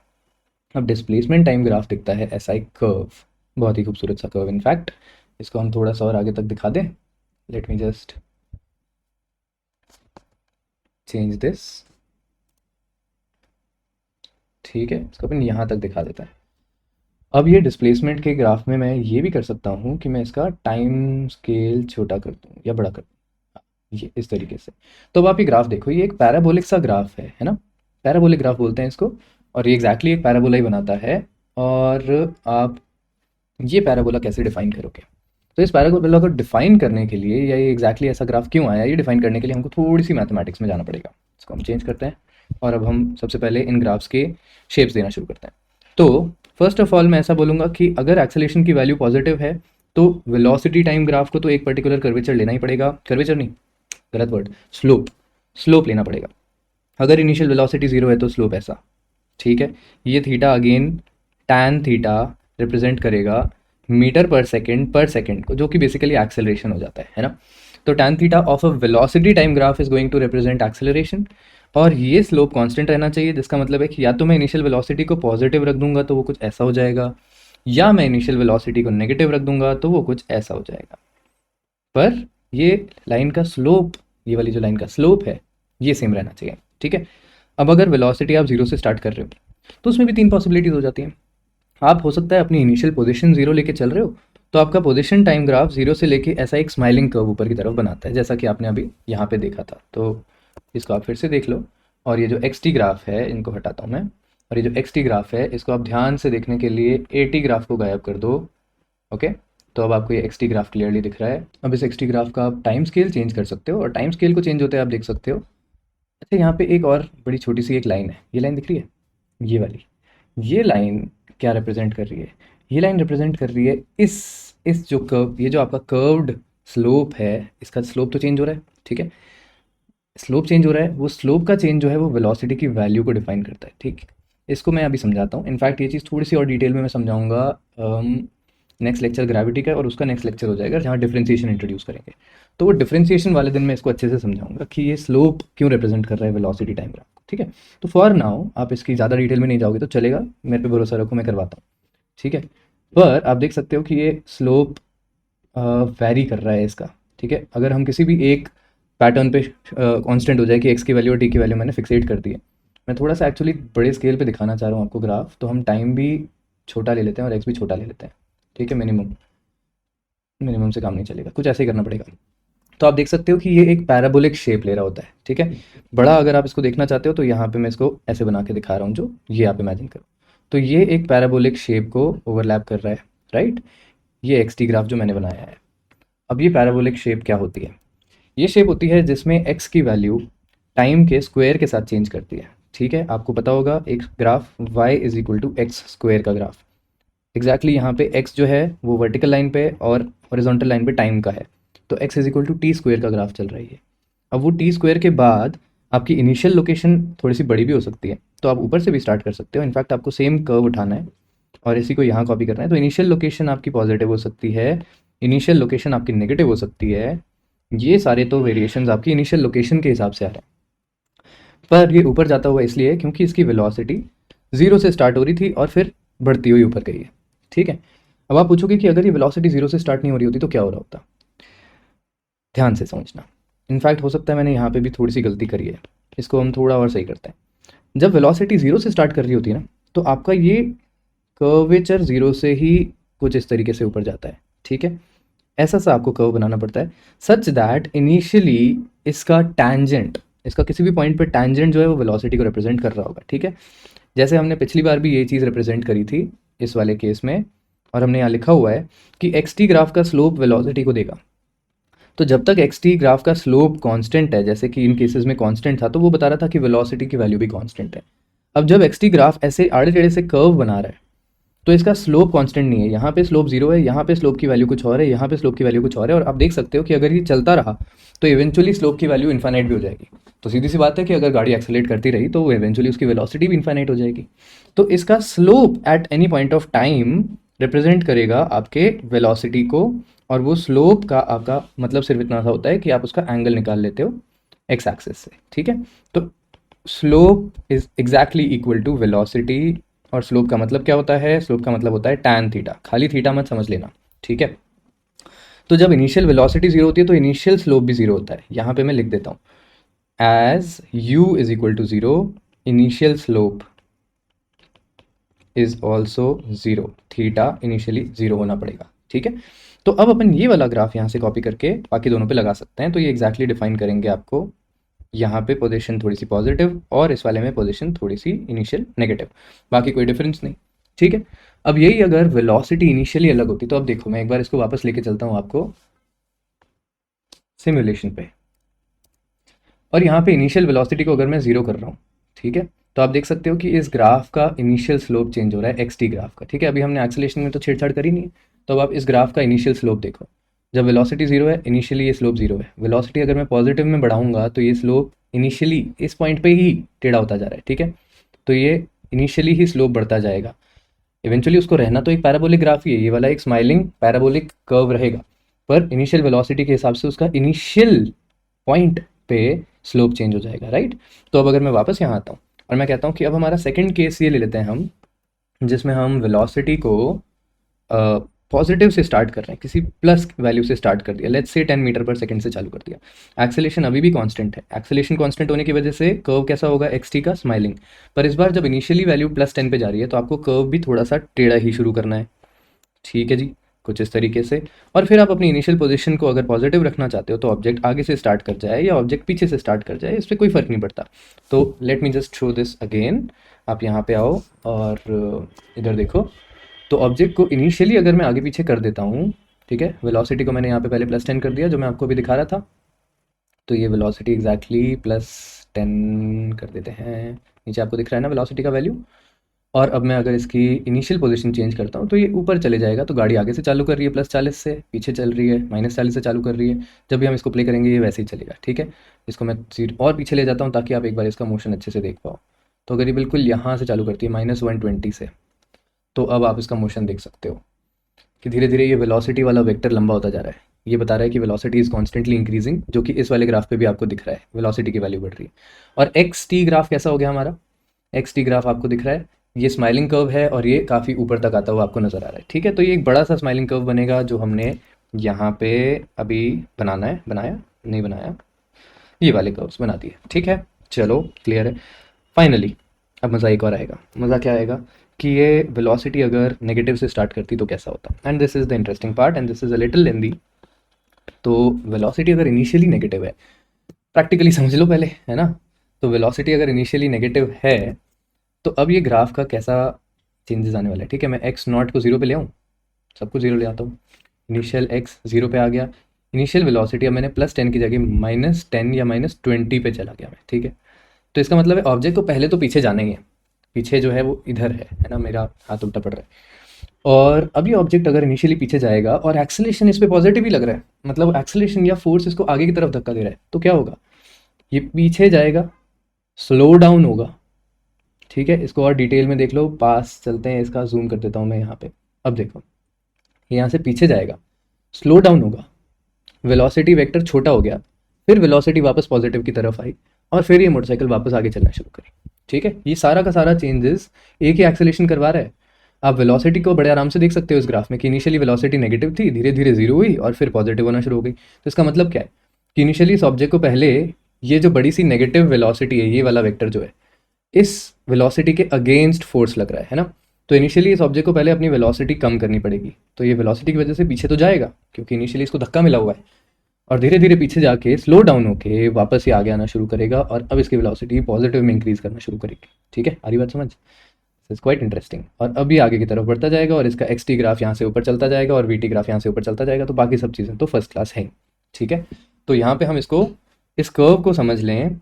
अब डिस्प्लेसमेंट टाइम ग्राफ दिखता है ऐसा एक कर्व, बहुत ही खूबसूरत सा कर्व इनफैक्ट। इसको हम थोड़ा सा और आगे तक दिखा दें। Let me just change this, ठीक है, इसको अपन यहाँ तक दिखा देता है। अब ये डिस्प्लेसमेंट के ग्राफ में मैं ये भी कर सकता हूँ कि मैं इसका टाइम स्केल छोटा कर दूँ या बड़ा कर दूँ, ये इस तरीके से। तो अब आप ये ग्राफ देखो, ये एक पैराबोलिक सा ग्राफ है ना, पैराबोलिक ग्राफ बोलते हैं इसको, और ये एग्जैक्टली एक पैराबोला ही बनाता है। और आप ये पैराबोला कैसे डिफाइन करोगे? तो इस पैराबोला को डिफाइन करने के लिए, या ये एग्जैक्टली ऐसा ग्राफ क्यों आया, ये डिफाइन करने के लिए हमको थोड़ी सी मैथमेटिक्स में जाना पड़ेगा। इसको हम चेंज करते हैं, और अब हम सबसे पहले इन ग्राफ्स के शेप्स देना शुरू करते हैं। तो फर्स्ट ऑफ ऑल मैं ऐसा बोलूँगा कि अगर एक्सेलरेशन की वैल्यू पॉजिटिव है तो वेलोसिटी टाइम ग्राफ को तो एक पर्टिकुलर कर्वेचर लेना ही पड़ेगा, कर्वेचर नहीं, गलत वर्ड, स्लोप, स्लोप लेना पड़ेगा। अगर इनिशियल वेलोसिटी जीरो है तो स्लोप ऐसा, ठीक है। ये theta again tan theta represent करेगा मीटर पर सेकेंड को, जो कि बेसिकली एक्सेलरेशन हो जाता है ना। तो tan theta of a velocity time graph is going to represent acceleration, और ये स्लोप कांस्टेंट रहना चाहिए, जिसका मतलब है कि या तो मैं इनिशियल वेलोसिटी को पॉजिटिव रख दूंगा तो वो कुछ ऐसा हो जाएगा, या मैं इनिशियल वेलोसिटी को नेगेटिव रख दूंगा तो वो कुछ ऐसा हो जाएगा। पर ये लाइन का स्लोप, ये वाली जो लाइन का स्लोप है, ये सेम रहना चाहिए, ठीक है। अब अगर वेलोसिटी आप जीरो से स्टार्ट कर रहे हो तो उसमें भी तीन पॉसिबिलिटीज हो जाती हैं। आप हो सकता है अपनी इनिशियल पोजीशन जीरो लेके चल रहे हो, तो आपका पोजीशन टाइम ग्राफ जीरो से लेके ऐसा एक स्माइलिंग कर्व ऊपर की तरफ बनाता है, जैसा कि आपने अभी यहाँ पे देखा था। तो इसको आप फिर से देख लो, और ये जो एक्स टी ग्राफ है इनको हटाता हूँ मैं, और ये जो एक्स टी ग्राफ है इसको आप ध्यान से देखने के लिए ए टी ग्राफ को गायब कर दो। ओके, तो अब आपको ये एक्स टी ग्राफ क्लियरली दिख रहा है। अब इस एक्स टी ग्राफ का आप टाइम स्केल चेंज कर सकते हो, और टाइम स्केल को चेंज होते हैं आप देख सकते हो। अच्छा, यहाँ पे एक और बड़ी छोटी सी एक लाइन है, ये लाइन दिख रही है, ये वाली, ये लाइन क्या रिप्रेजेंट कर रही है? ये लाइन रिप्रेजेंट कर रही है इस जो कर्व, ये जो आपका कर्व्ड स्लोप है, इसका स्लोप तो चेंज हो रहा है, ठीक है, स्लोप चेंज हो रहा है। वो स्लोप का चेंज जो है वो वेलोसिटी की वैल्यू को डिफाइन करता है, ठीक। इसको मैं अभी समझाता हूँ। इनफैक्ट ये चीज़ थोड़ी सी और डिटेल में मैं समझाऊंगा नेक्स्ट लेक्चर ग्रेविटी का, और उसका नेक्स्ट लेक्चर हो जाएगा जहाँ डिफरेंशिएशन इंट्रोड्यूस करेंगे। तो वो डिफरेंशिएशन वाले दिन मैं इसको अच्छे से समझाऊंगा कि ये स्लोप क्यों रिप्रेजेंट कर रहा है वेलोसिटी टाइम ग्राफ को, ठीक है। तो फॉर नाउ आप इसकी ज़्यादा डिटेल में नहीं जाओगे तो चलेगा, मेरे पे भरोसा रखो, मैं करवाता हूँ, ठीक है। पर आप देख सकते हो कि ये स्लोप वैरी कर रहा है इसका, ठीक है। अगर हम किसी भी एक पैटर्न पे कांस्टेंट हो जाए कि एक्स की वैल्यू और टी की वैल्यू मैंने फिक्सेट कर दी है, मैं थोड़ा सा एक्चुअली बड़े स्केल पे दिखाना चाह रहा हूँ आपको ग्राफ, तो हम टाइम भी छोटा ले लेते हैं और एक्स भी छोटा ले लेते हैं, ठीक है। मिनिमम मिनिमम से काम नहीं चलेगा, कुछ ऐसे ही करना पड़ेगा। तो आप देख सकते हो कि ये एक पैराबोलिक शेप ले रहा होता है, ठीक है। बड़ा अगर आप इसको देखना चाहते हो तो यहाँ पे मैं इसको ऐसे बना के दिखा रहा हूँ, जो ये आप इमेजिन करो। तो ये एक पैराबोलिक शेप को ओवरलैप कर रहा है, राइट, ये एक्स टी ग्राफ जो मैंने बनाया है। अब ये पैराबोलिक शेप क्या होती है? ये शेप होती है जिसमें एक्स की वैल्यू टाइम के स्क्वायर के साथ चेंज करती है, ठीक है। आपको पता होगा एक graph y is equal to x square का ग्राफ, एग्जैक्टली यहाँ पे x जो है वो वर्टिकल लाइन पे और हॉरिजॉन्टल लाइन पे टाइम का है, तो x is equal to t square का ग्राफ चल रही है। अब वो टी स्क्वायर के बाद आपकी इनिशियल लोकेशन थोड़ी सी बड़ी भी हो सकती है, तो आप ऊपर से भी स्टार्ट कर सकते हो। इनफैक्ट आपको सेम कर्व उठाना है और इसी को यहाँ कॉपी करना है। तो इनिशियल लोकेशन आपकी पॉजिटिव हो सकती है, इनिशियल लोकेशन आपकी नेगेटिव हो सकती है, ये सारे तो वेरिएशंस आपकी इनिशियल लोकेशन के हिसाब से आ रहे हैं। पर ये ऊपर जाता हुआ इसलिए क्योंकि इसकी वेलोसिटी जीरो से स्टार्ट हो रही थी और फिर बढ़ती हुई ऊपर गई है, ठीक है। अब आप पूछोगे कि अगर ये वेलोसिटी जीरो से स्टार्ट नहीं हो रही होती तो क्या हो रहा होता? ध्यान से समझना। इनफैक्ट हो सकता है मैंने यहाँ पे भी थोड़ी सी गलती करी है, इसको हम थोड़ा और सही करते हैं। जब वेलोसिटी जीरो से स्टार्ट कर रही होती है ना, तो आपका ये कर्वेचर जीरो से ही कुछ इस तरीके से ऊपर जाता है, ठीक है। ऐसा सा आपको कर्व बनाना पड़ता है सच दैट इनिशियली इसका टैंजेंट, इसका किसी भी पॉइंट पे टैंजेंट जो है वो वेलोसिटी को रिप्रेजेंट कर रहा होगा, ठीक है। जैसे हमने पिछली बार भी ये चीज़ रिप्रेजेंट करी थी इस वाले केस में, और हमने यहाँ लिखा हुआ है कि एक्स टी ग्राफ का स्लोप वेलोसिटी को देगा। तो जब तक एक्स टी ग्राफ का स्लोप कांस्टेंट है, जैसे कि इन केसेस में कांस्टेंट था, तो वो बता रहा था कि वेलोसिटी की वैल्यू भी कांस्टेंट है। अब जब एक्स टी ग्राफ ऐसे आड़े टेढ़े से कर्व बना रहा है तो इसका स्लोप कांस्टेंट नहीं है, यहाँ पे स्लोप जीरो है, यहाँ पे स्लोप की वैल्यू कुछ और है, यहाँ पे स्लोप की वैल्यू कुछ और है, और आप देख सकते हो कि अगर ये चलता रहा तो इवेंचुअली स्लोप की वैल्यू इन्फाइनाइट भी हो जाएगी। तो सीधी सी बात है कि अगर गाड़ी एक्सेलेरेट करती रही तो इवेंचुअली उसकी वेलोसिटी भी इन्फाइनाइट हो जाएगी। तो इसका slope at any point of time represent करेगा आपके वेलोसिटी को, और वो स्लोप का आपका मतलब सिर्फ इतना सा होता है कि आप उसका एंगल निकाल लेते हो एक्स एक्सिस से, ठीक है। तो slope is exactly equal to velocity, और स्लोप का मतलब क्या होता है? स्लोप का मतलब होता है टैन थीटा, खाली थीटा मत समझ लेना, ठीक है। तो जब इनिशियल वेलोसिटी जीरो होती है तो इनिशियल स्लोप भी जीरो होता है। यहाँ पे मैं लिख देता हूँ as u is equal to zero, initial slope is also zero, theta initially zero होना पड़ेगा, ठीक है। तो अब अपन ये वाला ग्राफ यहाँ से कॉपी करके बाकी दोनों पे लगा सकते हैं। तो ये एग्जैक्टली डिफाइन करेंगे आपको, यहाँ पे पोजीशन थोड़ी सी पॉजिटिव और इस वाले में पोजीशन थोड़ी सी इनिशियल नेगेटिव, बाकी कोई डिफरेंस नहीं, ठीक है। अब यही अगर वेलोसिटी इनिशियली अलग होती तो अब देखो मैं एक बार इसको वापस लेके चलता हूँ आपको सिमुलेशन पे, और यहाँ पे इनिशियल वेलोसिटी को अगर मैं जीरो कर रहा हूँ, ठीक है। तो आप देख सकते हो कि इस ग्राफ का इनिशियल स्लोप चेंज हो रहा है एक्स टी ग्राफ का, ठीक है। अभी हमने एक्सेलेरेशन में तो छेड़छाड़ करी नहीं है, तो अब आप इस ग्राफ का इनिशियल स्लोप देखो। जब वेलोसिटी जीरो है, इनिशियली ये स्लोप जीरो है। वेलोसिटी अगर मैं पॉजिटिव में बढ़ाऊंगा तो ये स्लोप इनिशियली इस पॉइंट पे ही टेढ़ा होता जा रहा है, ठीक है। तो ये इनिशियली ही स्लोप बढ़ता जाएगा, इवेंचुअली उसको रहना तो एक पैराबोलिक ग्राफ ही है, ये वाला एक स्माइलिंग पैराबोलिक कर्व रहेगा, पर इनिशियल वेलोसिटी के हिसाब से उसका इनिशियल पॉइंट पे स्लोप चेंज हो जाएगा, राइट। तो अब अगर मैं वापस यहाँ आता हूँ और मैं कहता हूँ कि अब हमारा सेकंड केस ये ले लेते हैं हम, जिसमें हम वेलोसिटी को पॉजिटिव से स्टार्ट कर रहे हैं, किसी प्लस वैल्यू से स्टार्ट कर दिया, लेट्स से 10 मीटर पर सेकंड से चालू कर दिया। एक्सेलेरेशन अभी भी कांस्टेंट है, एक्सेलेरेशन कांस्टेंट होने की वजह से कर्व कैसा होगा, एक्स टी का स्माइलिंग। पर इस बार जब इनिशियली वैल्यू +10 पे जा रही है तो आपको कर्व भी थोड़ा सा टेढ़ा ही शुरू करना है, ठीक है जी, कुछ इस तरीके से। और फिर आप अपनी इनिशियल पोजीशन को अगर पॉजिटिव रखना चाहते हो तो ऑब्जेक्ट आगे से स्टार्ट कर जाए या ऑब्जेक्ट पीछे से स्टार्ट कर जाए, इस पर कोई फ़र्क नहीं पड़ता। तो let me just show this again. आप यहाँ पे आओ और इधर देखो। तो ऑब्जेक्ट को इनिशियली अगर मैं आगे पीछे कर देता हूँ, ठीक है, वेलोसिटी को मैंने यहाँ पे पहले +10 कर दिया जो मैं आपको अभी दिखा रहा था, तो ये वेलोसिटी एग्जैक्टली +10 कर देते हैं, नीचे आपको दिख रहा है ना वेलोसिटी का वैल्यू। और अब मैं अगर इसकी इनिशियल पोजीशन चेंज करता हूँ तो ये ऊपर चले जाएगा, तो गाड़ी आगे से चालू कर रही है +40 से, पीछे चल रही है -40 से चालू कर रही है। जब भी हम इसको प्ले करेंगे ये वैसे ही चलेगा, ठीक है। इसको मैं और पीछे ले जाता हूँ ताकि आप एक बार इसका मोशन अच्छे से देख पाओ। तो अगर ये बिल्कुल यहाँ से चालू करती है -120 से, तो अब आप इसका मोशन देख सकते हो कि धीरे धीरे ये वेलोसिटी वाला वेक्टर लंबा होता जा रहा है। ये बता रहा है कि वेलोसिटी इज़ कॉन्स्टेंटली इंक्रीजिंग, जो कि इस वाले ग्राफ पे भी आपको दिख रहा है, वेलोसिटी की वैल्यू बढ़ रही है। और एक्स टी ग्राफ कैसा हो गया हमारा, एक्स टी ग्राफ आपको दिख रहा है, ये स्माइलिंग कर्व है और ये काफ़ी ऊपर तक आता हुआ आपको नज़र आ रहा है, ठीक है। तो ये एक बड़ा सा स्माइलिंग कर्व बनेगा जो हमने यहाँ पे अभी बनाया नहीं बनाया, ये वाले कर्व्स बना दिए, ठीक है। चलो क्लियर है। फाइनली अब मज़ा एक और आएगा। मज़ा क्या आएगा कि ये वेलोसिटी अगर नेगेटिव से स्टार्ट करती तो कैसा होता, and this is the interesting part and this is a little lengthy. तो वेलोसिटी अगर इनिशियली नेगेटिव है, प्रैक्टिकली समझ लो पहले, है ना। तो वेलोसिटी अगर इनिशियली नेगेटिव है तो अब ये ग्राफ का कैसा चेंजेस आने वाला है, ठीक है। मैं एक्स नॉट को 0 पे ले आऊँ, सब कुछ 0 ले आता हूँ, इनिशियल एक्स 0 पे आ गया, इनिशियल वेलोसिटी अब मैंने +10 की जगह -10 या -20 पे चला गया मैं, ठीक है। तो इसका मतलब है ऑब्जेक्ट को पहले तो पीछे जाना ही है, पीछे जो है वो इधर है ना, मेरा हाथ उल्टा पड़ रहा है। और अब ये ऑब्जेक्ट अगर इनिशियली पीछे जाएगा और एक्सेलेरेशन इस पे पॉजिटिव ही लग रहा है, मतलब एक्सेलेरेशन या फोर्स इसको आगे की तरफ धक्का दे रहा है, तो क्या होगा, ये पीछे जाएगा, स्लो डाउन होगा, ठीक है। इसको और डिटेल में देख लो, पास चलते हैं, इसका जूम कर देता हूँ मैं यहाँ पे। अब देखो, ये यहाँ से पीछे जाएगा, स्लो डाउन होगा, वेलोसिटी वेक्टर छोटा हो गया, फिर वेलोसिटी वापस पॉजिटिव की तरफ आई और फिर ये मोटरसाइकिल वापस आगे चलना शुरू करी, ठीक है। ये सारा का सारा चेंजेस एक ही एक्सेलेरेशन करवा रहा है। आप वेलोसिटी को बड़े आराम से देख सकते हो इस ग्राफ में कि इनिशियली वेलोसिटी नेगेटिव थी, धीरे धीरे 0 हुई और फिर पॉजिटिव होना शुरू हो गई। तो इसका मतलब क्या है कि इनिशियली इस ऑब्जेक्ट को पहले ये जो बड़ी सी नेगेटिव वेलोसिटी है, ये वाला वेक्टर जो है, इस वेलोसिटी के अगेंस्ट फोर्स लग रहा है ना। तो इनिशियली इस ऑब्जेक्ट को पहले अपनी वेलोसिटी कम करनी पड़ेगी, तो ये वेलोसिटी की वजह से पीछे तो जाएगा क्योंकि इनिशियली इसको धक्का मिला हुआ है, और धीरे धीरे पीछे जाके स्लो डाउन होके वापस ये आगे आना शुरू करेगा और अब इसकी वेलोसिटी पॉजिटिव में इंक्रीज करना शुरू करेगी, ठीक है। आ रही बात समझ, इट्स क्वाइट इंटरेस्टिंग। और अब ये आगे की तरफ बढ़ता जाएगा और इसका एक्स टी ग्राफ यहाँ से ऊपर चलता जाएगा और वी टी ग्राफ यहाँ से ऊपर चलता जाएगा, तो बाकी सब चीज़ें तो फर्स्ट क्लास है, ठीक है। तो यहाँ पे हम इसको, इस कर्व को समझ लें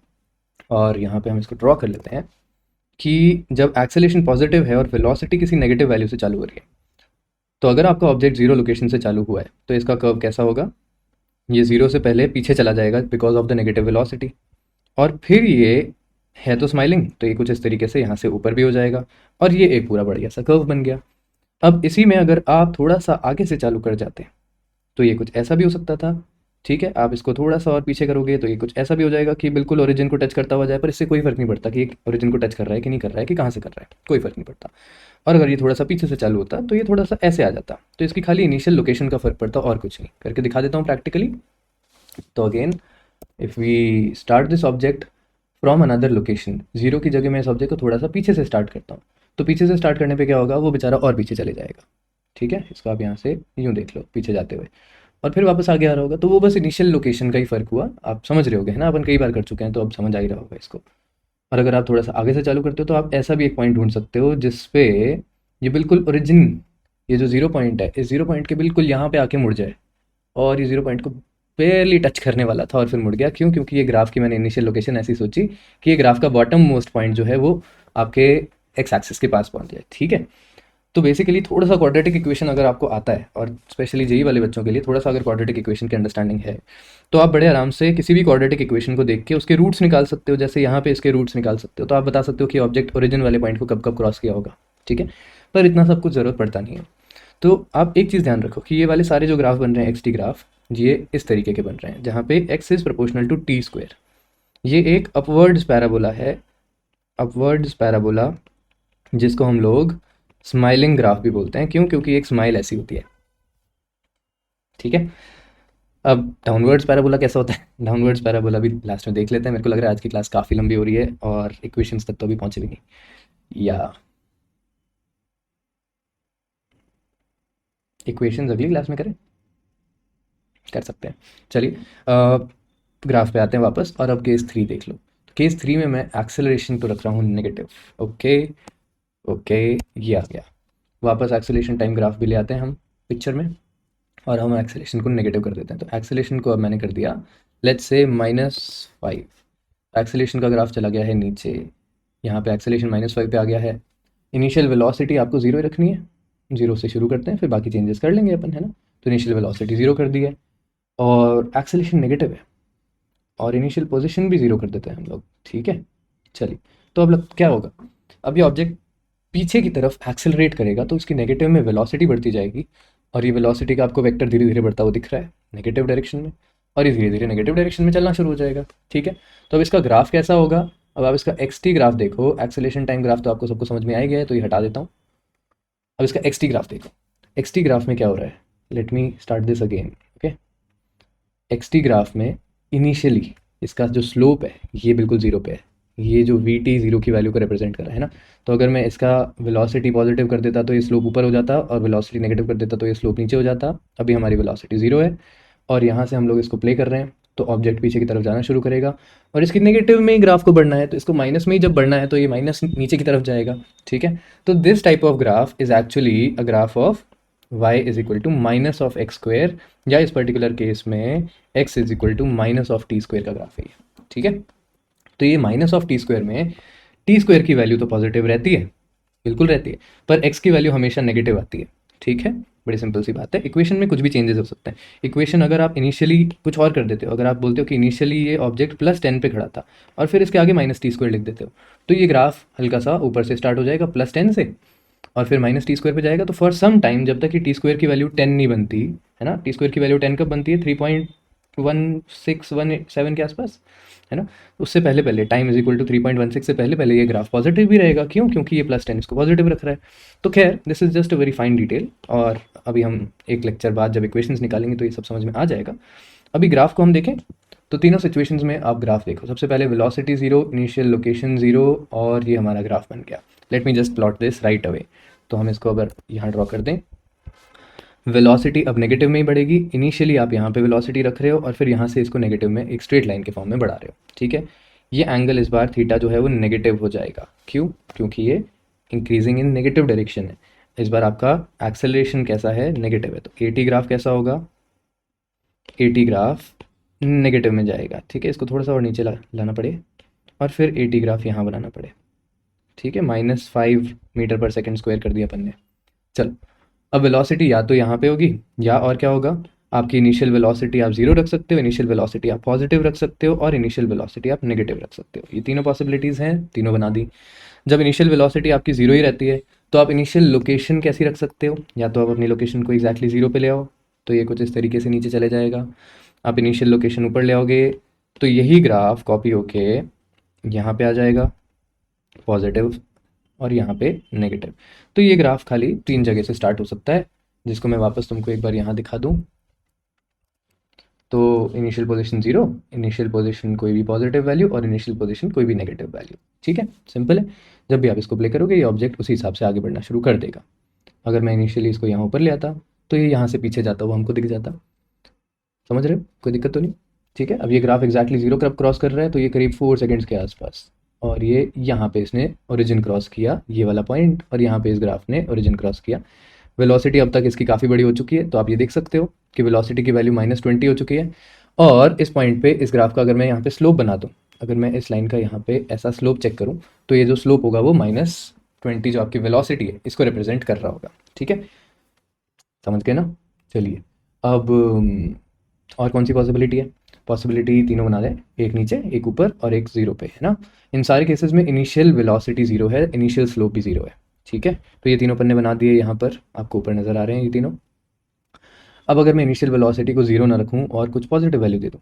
और यहाँ पे हम इसको ड्रॉ कर लेते हैं कि जब एक्सेलेरेशन पॉजिटिव है और वेलोसिटी किसी नेगेटिव वैल्यू से चालू हो रही है, तो अगर आपका ऑब्जेक्ट 0 लोकेशन से चालू हुआ है तो इसका कर्व कैसा होगा, ये 0 से पहले पीछे चला जाएगा because of the negative velocity, और फिर ये है तो स्माइलिंग, तो ये कुछ इस तरीके से यहाँ से ऊपर भी हो जाएगा और ये एक पूरा बढ़िया सा कर्व बन गया। अब इसी में अगर आप थोड़ा सा आगे से चालू कर जाते हैं तो ये कुछ ऐसा भी हो सकता था, ठीक है। आप इसको थोड़ा सा और पीछे करोगे तो ये कुछ ऐसा भी हो जाएगा कि बिल्कुल ओरिजिन को टच करता हुआ जाए, पर इससे कोई फर्क नहीं पड़ता कि ये ओरिजिन को टच कर रहा है कि नहीं कर रहा है, कि कहाँ से कर रहा है, कोई फर्क नहीं पड़ता। और अगर ये थोड़ा सा पीछे से चालू होता तो ये थोड़ा सा ऐसे आ जाता, तो इसकी खाली इनिशियल लोकेशन का फर्क पड़ता और कुछ नहीं। करके दिखा देता हूँ प्रैक्टिकली। तो again if we start this object from another location, 0 की जगह मैं इस ऑब्जेक्ट को थोड़ा सा पीछे से स्टार्ट करता हूँ, तो पीछे से स्टार्ट करने पे क्या होगा, वो बेचारा और पीछे चले जाएगा, ठीक है। इसको आप यहाँ से यूँ देख लो पीछे जाते हुए, और फिर वापस आगे आ रहा होगा, तो वो बस इनिशियल लोकेशन का ही फ़र्क हुआ। आप समझ रहे होगे, है ना, अपन कई बार कर चुके हैं तो अब समझ आ ही रहा होगा इसको। और अगर आप थोड़ा सा आगे से चालू करते हो तो आप ऐसा भी एक पॉइंट ढूंढ सकते हो जिस पे ये बिल्कुल ओरिजिन, ये जो 0 पॉइंट है, इस 0 पॉइंट के बिल्कुल यहाँ पे आके मुड़ जाए और ये 0 पॉइंट को बेयरली टच करने वाला था और फिर मुड़ गया। क्यों? क्योंकि ये ग्राफ की मैंने इनिशियल लोकेशन ऐसी सोची कि ये ग्राफ का बॉटम मोस्ट पॉइंट जो है वो आपके एक्स एक्सिस के पास पहुंच जाए। ठीक है, तो बेसिकली थोड़ा सा क्वाड्रेटिक इक्वेशन अगर आपको आता है, और स्पेशली जेई वाले बच्चों के लिए थोड़ा सा अगर क्वाड्रेटिक इक्वेशन की अंडरस्टैंडिंग है, तो आप बड़े आराम से किसी भी क्वाड्रेटिक इक्वेशन को देख के उसके रूट्स निकाल सकते हो। जैसे यहाँ पे इसके रूट्स निकाल सकते हो, तो आप बता सकते हो कि ऑब्जेक्ट ओरिजिन वाले पॉइंट को कब कब क्रॉस किया होगा। ठीक है, पर इतना सब कुछ ज़रूरत पड़ता नहीं है। तो आप एक चीज़ ध्यान रखो कि ये वाले सारे जो ग्राफ बन रहे हैं एक्स टी ग्राफ, ये इस तरीके के बन रहे हैं जहाँ पे x is proportional to t square. ये एक अपवर्ड्स पैराबोला है, अपवर्ड्स पैराबोला, जिसको हम लोग स्माइलिंग ग्राफ भी बोलते हैं। क्यों? क्योंकि एक स्माइल ऐसी होती है। ठीक है, अब डाउनवर्ड्स पैराबोला कैसा होता है, डाउनवर्ड्स पैराबोला भी लास्ट में देख लेते हैं। मेरे को लग रहा है आज की क्लास काफ़ी लंबी हो रही है और इक्वेशंस तक तो अभी पहुंचे भी नहीं, या इक्वेशंस अगली क्लास में करें, कर सकते हैं। चलिए ग्राफ पे आते हैं वापस, और अब केस 3 देख लो। केस 3 में मैं एक्सेलरेशन तो रख रहा हूँ नेगेटिव। ओके ओके, ये आ गया। वापस एक्सेलरेशन टाइम ग्राफ भी ले आते हैं हम पिक्चर में, और हम एक्सेलेशन को नेगेटिव कर देते हैं। तो एक्सेलेशन को अब मैंने कर दिया लेट्स से -5। एक्सेलेशन का ग्राफ चला गया है नीचे, यहाँ पे एक्सेलेशन -5 पे आ गया है। इनिशियल वेलोसिटी आपको 0 ही रखनी है, 0 से शुरू करते हैं, फिर बाकी चेंजेस कर लेंगे अपन, है ना। तो इनिशियल वेलोसिटी 0 कर दी है, और एक्सेलेशन नेगेटिव है, और इनिशियल पोजिशन भी 0 कर देते हैं हम लोग। ठीक है, चलिए। तो अब क्या होगा, अब ये ऑब्जेक्ट पीछे की तरफ एक्सेलरेट करेगा, तो इसकी नेगेटिव में वेलोसिटी बढ़ती जाएगी, और ये वेलोसिटी का आपको वेक्टर धीरे धीरे बढ़ता हुआ दिख रहा है नेगेटिव डायरेक्शन में, और ये धीरे धीरे नेगेटिव डायरेक्शन में चलना शुरू हो जाएगा। ठीक है, तो अब इसका ग्राफ कैसा होगा, अब आप इसका एक्स टी ग्राफ देखो। एक्सेलेशन टाइम ग्राफ तो आपको सबको समझ में आ ही गया है, तो ये हटा देता हूँ। अब इसका एक्स टी ग्राफ देखो। एक्स टी ग्राफ में क्या हो रहा है, let me start this again. Okay, x t graph में इनिशियली इसका जो स्लोप है ये बिल्कुल 0 पे है। ये जो वी टी 0 की वैल्यू को रिप्रेजेंट कर रहा है ना। तो अगर मैं इसका वेलोसिटी पॉजिटिव कर देता तो ये स्लोप ऊपर हो जाता, और वेलोसिटी नेगेटिव कर देता तो ये स्लोप नीचे हो जाता। अभी हमारी वेलोसिटी 0 है, और यहाँ से हम लोग इसको प्ले कर रहे हैं, तो ऑब्जेक्ट पीछे की तरफ जाना शुरू करेगा, और इसकी नेगेटिव में ही ग्राफ को बढ़ना है, तो इसको माइनस में ही जब बढ़ना है तो ये माइनस नीचे की तरफ जाएगा। ठीक है, तो this type of graph is actually a graph of y is equal to minus of x square, या इस पर्टिकुलर केस में x is equal to minus of t square का ग्राफ है ये। ठीक है, तो ये माइनस ऑफ टी स्क्वायर में टी स्क्वायर की वैल्यू तो पॉजिटिव रहती है, बिल्कुल रहती है, पर x की वैल्यू हमेशा नेगेटिव आती है। ठीक है, बड़ी सिंपल सी बात है। इक्वेशन में कुछ भी चेंजेस हो सकते हैं। इक्वेशन अगर आप इनिशियली कुछ और कर देते हो, अगर आप बोलते हो कि इनिशियली ये ऑब्जेक्ट +10 पे खड़ा था, और फिर इसके आगे -t² लिख देते हो, तो ये ग्राफ हल्का सा ऊपर से स्टार्ट हो जाएगा +10 से, और फिर -t² पे जाएगा। तो फॉर सम टाइम, जब तक कि t² की वैल्यू 10 नहीं बनती है ना, t² की वैल्यू 10 कब बनती है, 3.1617 के आसपास, है ना। उससे पहले पहले टाइम इज इक्वल टू 3.16 से पहले पहले ये ग्राफ पॉजिटिव भी रहेगा। क्यों? क्योंकि ये +10 इसको पॉजिटिव रख रहा है। तो खैर, this is just a very fine detail, और अभी हम एक लेक्चर बाद जब इक्वेशंस निकालेंगे तो ये सब समझ में आ जाएगा। अभी ग्राफ को हम देखें तो तीनों सिचुएशंस में आप ग्राफ देखो। सबसे पहले वेलोसिटी 0, इनिशियल लोकेशन 0, और ये हमारा ग्राफ बन गया। Let me just plot this right away. तो हम इसको अगर यहाँ ड्रॉ कर दें, वेलोसिटी अब नेगेटिव में ही बढ़ेगी। इनिशियली आप यहाँ पे वेलोसिटी रख रहे हो, और फिर यहाँ से इसको नेगेटिव में एक स्ट्रेट लाइन के फॉर्म में बढ़ा रहे हो। ठीक है, ये एंगल इस बार थीटा जो है वो नेगेटिव हो जाएगा। क्यों? क्योंकि ये इंक्रीजिंग इन नेगेटिव डायरेक्शन है। इस बार आपका एक्सेलरेशन कैसा है, नेगेटिव है। तो ए टी ग्राफ कैसा होगा, ए टी ग्राफ नेगेटिव में जाएगा। ठीक है, इसको थोड़ा सा और नीचे लाना पड़े, और फिर ए टी ग्राफ यहाँ बनाना पड़े। ठीक है, -5 मीटर पर सेकेंड स्क्वायर कर दिया अपन ने। चलो, अब वेलोसिटी या तो यहाँ पे होगी, या और क्या होगा, आपकी इनिशियल वेलोसिटी आप 0 रख सकते हो, इनिशियल वेलोसिटी आप पॉजिटिव रख सकते हो, और इनिशियल वेलोसिटी आप नेगेटिव रख सकते हो। ये तीनों पॉसिबिलिटीज़ हैं, तीनों बना दी। जब इनिशियल वेलोसिटी आपकी 0 ही रहती है, तो आप इनिशियल लोकेशन कैसी रख सकते हो, या तो आप अपनी लोकेशन को एग्जैक्टली 0 पे ले आओ, तो ये कुछ इस तरीके से नीचे चले जाएगा। आप इनिशियल लोकेशन ऊपर ले आओगे, तो यही ग्राफ कॉपी होके यहाँ पे आ जाएगा पॉजिटिव, और यहाँ पे नेगेटिव। तो ये ग्राफ खाली 3 जगह से स्टार्ट हो सकता है, जिसको मैं वापस तुमको एक बार यहाँ दिखा दूँ। तो इनिशियल पोजीशन 0, इनिशियल पोजीशन कोई भी पॉजिटिव वैल्यू, और इनिशियल पोजीशन कोई भी नेगेटिव वैल्यू। ठीक है, सिंपल है। जब भी आप इसको प्ले करोगे, ये ऑब्जेक्ट उसी हिसाब से आगे बढ़ना शुरू कर देगा। अगर मैं इनिशियली इसको यहाँ ऊपर ले आता, तो ये यहाँ से पीछे जाता हुआ हमको दिख जाता। समझ रहे हो? कोई दिक्कत तो नहीं? ठीक है, अब ये ग्राफ एक्जैक्टली 0 कब क्रॉस कर रहा है, तो ये करीब 4 सेकेंड्स के आसपास, और ये यहाँ पे इसने ओरिजिन क्रॉस किया, ये वाला पॉइंट, और यहाँ पे इस ग्राफ ने ओरिजिन क्रॉस किया। वेलोसिटी अब तक इसकी काफ़ी बड़ी हो चुकी है, तो आप ये देख सकते हो कि वेलोसिटी की वैल्यू -20 हो चुकी है, और इस पॉइंट पे इस ग्राफ का अगर मैं यहाँ पे स्लोप बना दूँ, अगर मैं इस लाइन का यहाँ पे ऐसा स्लोप चेक करूँ, तो ये जो स्लोप होगा वो -20 जो आपकी वेलोसिटी है इसको रिप्रेजेंट कर रहा होगा। ठीक है, समझ गए ना? चलिए अब और कौन सी पॉसिबिलिटी है? पॉसिबिलिटी तीनों बना दें, एक नीचे, एक ऊपर और एक ज़ीरो पे, है ना? इन सारे केसेस में इनिशियल वेलोसिटी ज़ीरो है, इनिशियल स्लोप भी ज़ीरो है। ठीक है, तो ये तीनों पन्ने बना दिए, यहाँ पर आपको ऊपर नज़र आ रहे हैं ये तीनों। अब अगर मैं इनिशियल वेलोसिटी को ज़ीरो ना रखूँ और कुछ पॉजिटिव वैल्यू दे दूँ,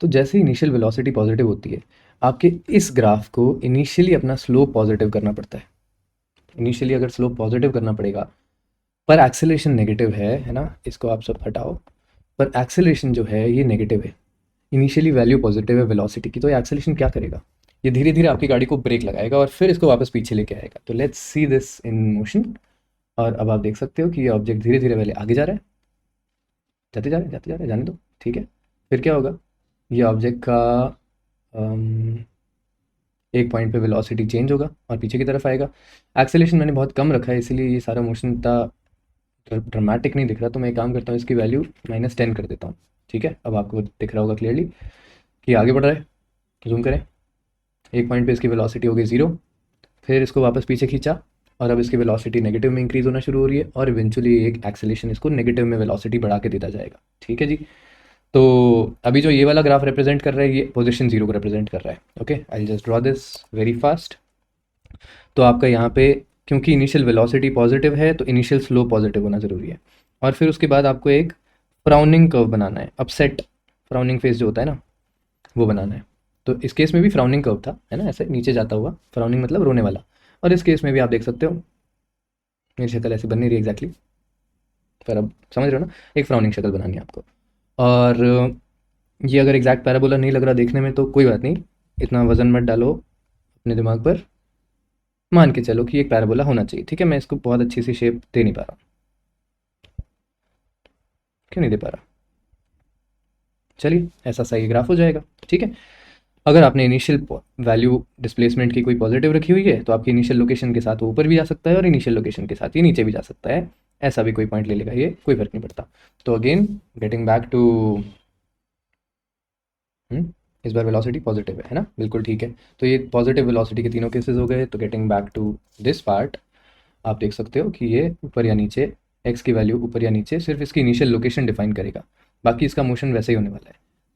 तो जैसे ही इनिशियल वेलोसिटी पॉजिटिव होती है, आपके इस ग्राफ को इनिशियली अपना स्लोप पॉजिटिव करना पड़ता है। इनिशियली अगर स्लोप पॉजिटिव करना पड़ेगा, पर एक्सेलरेशन नेगेटिव है ना? इसको आप सब हटाओ, पर एक्सेलरेशन जो है ये नेगेटिव है। इनिशियली वैल्यू पॉजिटिव है वेलोसिटी की, तो ये एक्सेलरेशन क्या करेगा? ये धीरे धीरे आपकी गाड़ी को ब्रेक लगाएगा और फिर इसको वापस पीछे लेके आएगा। तो let's see this in motion. और अब आप देख सकते हो कि ये ऑब्जेक्ट धीरे धीरे पहले आगे जा रहा है, जाते जा रहे हैं, जाते जा रहे हैं, जाने दो। ठीक है, फिर क्या होगा? ये ऑब्जेक्ट का एक पॉइंट पे वेलोसिटी चेंज होगा और पीछे की तरफ आएगा। एक्सेलरेशन मैंने बहुत कम रखा है, इसीलिए ये सारा मोशन इतना ड्रामेटिक नहीं दिख रहा, तो मैं एक काम करता हूँ, इसकी वैल्यू -10 कर देता हूँ। ठीक है, अब आपको दिख रहा होगा क्लियरली कि आगे बढ़ रहा है। जूम करें, एक पॉइंट पे इसकी वेलोसिटी हो गई 0, फिर इसको वापस पीछे खींचा और अब इसकी वेलोसिटी नेगेटिव में इंक्रीज होना शुरू हो रही है और इवेंचुअली एक एक्सेलेरेशन इसको नेगेटिव में वेलोसिटी बढ़ा के देता जाएगा। ठीक है जी, तो अभी जो ये वाला ग्राफ रिप्रेजेंट कर रहा है ये पोजीशन 0 को रिप्रेजेंट कर रहा है। Okay, I just draw this very fast. तो आपका यहाँ पे क्योंकि इनिशियल वेलोसिटी पॉजिटिव है तो इनिशियल स्लोप पॉजिटिव होना ज़रूरी है, और फिर उसके बाद आपको एक फ्राउनिंग कर्व बनाना है, अपसेट फ्राउनिंग फेस जो होता है ना वो बनाना है। तो इस केस में भी फ्राउनिंग कर्व था, है ना, ऐसे नीचे जाता हुआ, फ्राउनिंग मतलब रोने वाला। और इस केस में भी आप देख सकते हो मेरी शक्ल ऐसी बन नहीं रही एग्जैक्टली, पर अब समझ रहे हो ना, एक फ्राउनिंग शक्ल बनानी है आपको। और ये अगर एग्जैक्ट पैराबोला नहीं लग रहा देखने में तो कोई बात नहीं, इतना वजन मत डालो अपने दिमाग पर, मान के चलो कि एक पैराबोला होना चाहिए। ठीक है, मैं इसको बहुत अच्छी सी शेप दे नहीं पा रहा, क्यों नहीं दे पा रहा? चलिए ऐसा सही ग्राफ हो जाएगा। ठीक है, अगर आपने इनिशियल वैल्यू डिस्प्लेसमेंट की कोई पॉजिटिव रखी हुई है तो आपकी इनिशियल लोकेशन के साथ वो ऊपर भी जा सकता है और इनिशियल लोकेशन के साथ ये नीचे भी जा सकता है, ऐसा भी कोई पॉइंट ले लेगा, ये कोई फर्क नहीं पड़ता। तो अगेन गेटिंग बैक टू इस बार वेलोसिटी पॉजिटिव है ना, बिल्कुल ठीक है। तो ये पॉजिटिव वेलोसिटी के तीनों केसेस हो गए। तो getting back to this part, आप देख सकते हो कि ये ऊपर या नीचे एक्स की वैल्यू ऊपर या नीचे सिर्फ इसकी इनिशियल लोकेशन डिफाइन करेगा, बाकी इसका मोशन वैसे ही होने वाला है।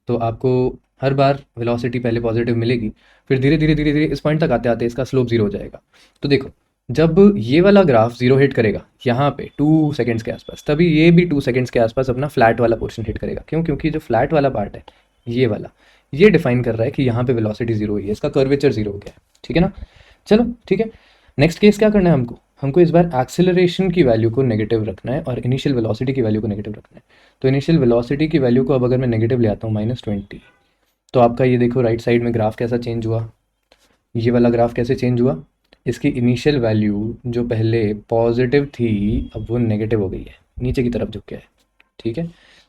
तो आपको हर बार वेलोसिटी पहले पॉजिटिव मिलेगी, फिर धीरे धीरे धीरे धीरे इस पॉइंट तक आते आते इसका स्लोप 0 हो जाएगा। तो देखो, जब ये वाला ग्राफ 0 हिट करेगा यहाँ पे 2 सेकंड्स के आसपास, तभी ये भी 2 सेकंड्स के आसपास अपना फ्लैट वाला पोर्शन हिट करेगा। क्यों? क्योंकि जो फ्लैट वाला पार्ट है ये वाला, ये डिफाइन कर रहा है कि यहाँ पे वेलोसिटी 0 हुई है, इसका कर्वेचर 0 हो गया है। ठीक है ना? चलो ठीक है, नेक्स्ट केस क्या करना है हमको? हमको इस बार एक्सेलरेशन की वैल्यू को नेगेटिव रखना है और इनिशियल वेलोसिटी की वैल्यू को नेगेटिव रखना है। तो इनिशियल वेलोसिटी की वैल्यू को अब अगर मैं नेगेटिव ले आता हूँ -20, तो आपका ये देखो राइट साइड में ग्राफ कैसा चेंज हुआ, ये वाला ग्राफ कैसे चेंज हुआ, इसकी इनिशियल वैल्यू जो पहले पॉजिटिव थी अब वो नेगेटिव हो गई है, नीचे की तरफ झुक गया है। ठीक है,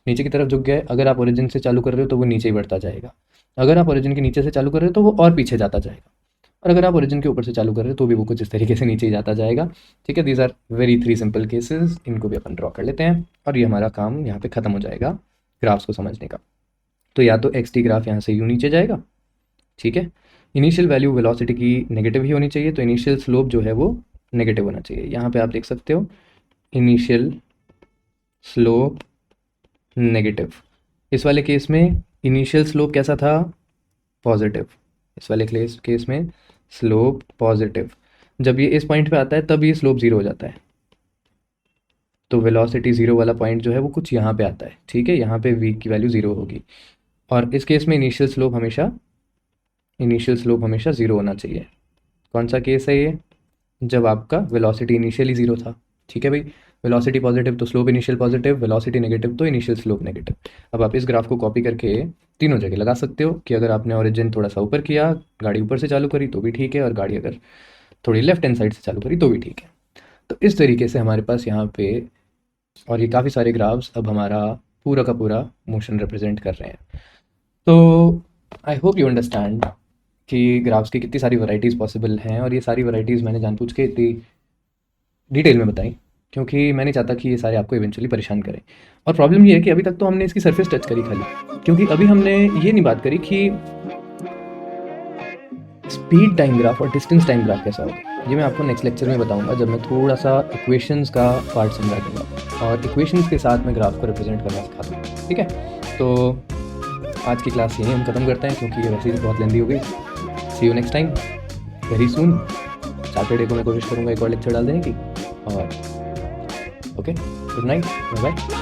नीचे की तरफ झुक गया है। अगर आप ओरिजिन से चालू कर रहे हो तो वो नीचे ही बढ़ता जाएगा, अगर आप ओरिजिन के नीचे से चालू कर रहे हो तो वो और पीछे जाता जाएगा, और अगर आप ओरिजिन के ऊपर से चालू कर रहे हो तो भी वो कुछ इस तरीके से नीचे ही जाता जाएगा। ठीक है, these are very 3 simple cases, इनको भी अपन ड्रॉ कर लेते हैं और ये हमारा काम यहाँ पे ख़त्म हो जाएगा ग्राफ्स को समझने का। तो या तो एक्स टी ग्राफ यहाँ से यूँ नीचे जाएगा, ठीक है, इनिशियल वैल्यू वेलोसिटी की नेगेटिव ही होनी चाहिए, तो इनिशियल स्लोप जो है वो नेगेटिव होना चाहिए। यहाँ पे आप देख सकते हो इनिशियल स्लोप नेगेटिव। इस वाले केस में इनिशियल स्लोप कैसा था? पॉजिटिव। इस वाले केस में स्लोप पॉजिटिव। जब ये इस पॉइंट पे आता है तब ये स्लोप 0 हो जाता है, तो वेलोसिटी 0 वाला पॉइंट जो है वो कुछ यहाँ पे आता है। ठीक है, यहाँ पे v की वैल्यू 0 होगी, और इस केस में इनिशियल स्लोप हमेशा 0 होना चाहिए। कौन सा केस है ये? जब आपका वेलोसिटी इनिशियली 0 था। ठीक है भाई, वेलोसिटी पॉजिटिव तो slope initial positive, velocity negative तो इनिशियल स्लोप नेगेटिव। अब आप इस ग्राफ को कॉपी करके तीनों जगह लगा सकते हो कि अगर आपने ओरिजिन थोड़ा सा ऊपर किया, गाड़ी ऊपर से चालू करी तो भी ठीक है, और गाड़ी अगर थोड़ी लेफ्ट हैंड साइड से चालू करी तो भी ठीक है। तो इस तरीके से हमारे पास यहाँ पे, और ये काफ़ी सारे ग्राफ्स अब हमारा पूरा का पूरा मोशन रिप्रेजेंट कर रहे हैं। तो आई होप यू अंडरस्टैंड कि ग्राफ्स की कितनी सारी वैरायटीज़ पॉसिबल हैं, और ये सारी वैरायटीज़ मैंने जानबूझ के इतनी डिटेल में बताई क्योंकि मैं नहीं चाहता कि ये सारे आपको इवेंचुअली परेशान करें। और प्रॉब्लम ये है कि अभी तक तो हमने इसकी सरफेस टच करी खाली, क्योंकि अभी हमने ये नहीं बात करी कि स्पीड टाइम ग्राफ और डिस्टेंस टाइम ग्राफ कैसा होगा। ये मैं आपको नेक्स्ट लेक्चर में बताऊंगा, जब मैं थोड़ा सा इक्वेशंस का पार्ट समझा दूंगा और इक्वेशंस के साथ मैं ग्राफ को रिप्रेजेंट करना सिखा दूँगा। ठीक है, तो आज की क्लास यहीं हम ख़त्म करते हैं, क्योंकि ये वैसे ही बहुत लेंदी हो गई। See you next time very soon. Saturday को मैं कोशिश करूँगा एक और लेक्चर डाल देने की। और okay, good night, bye bye.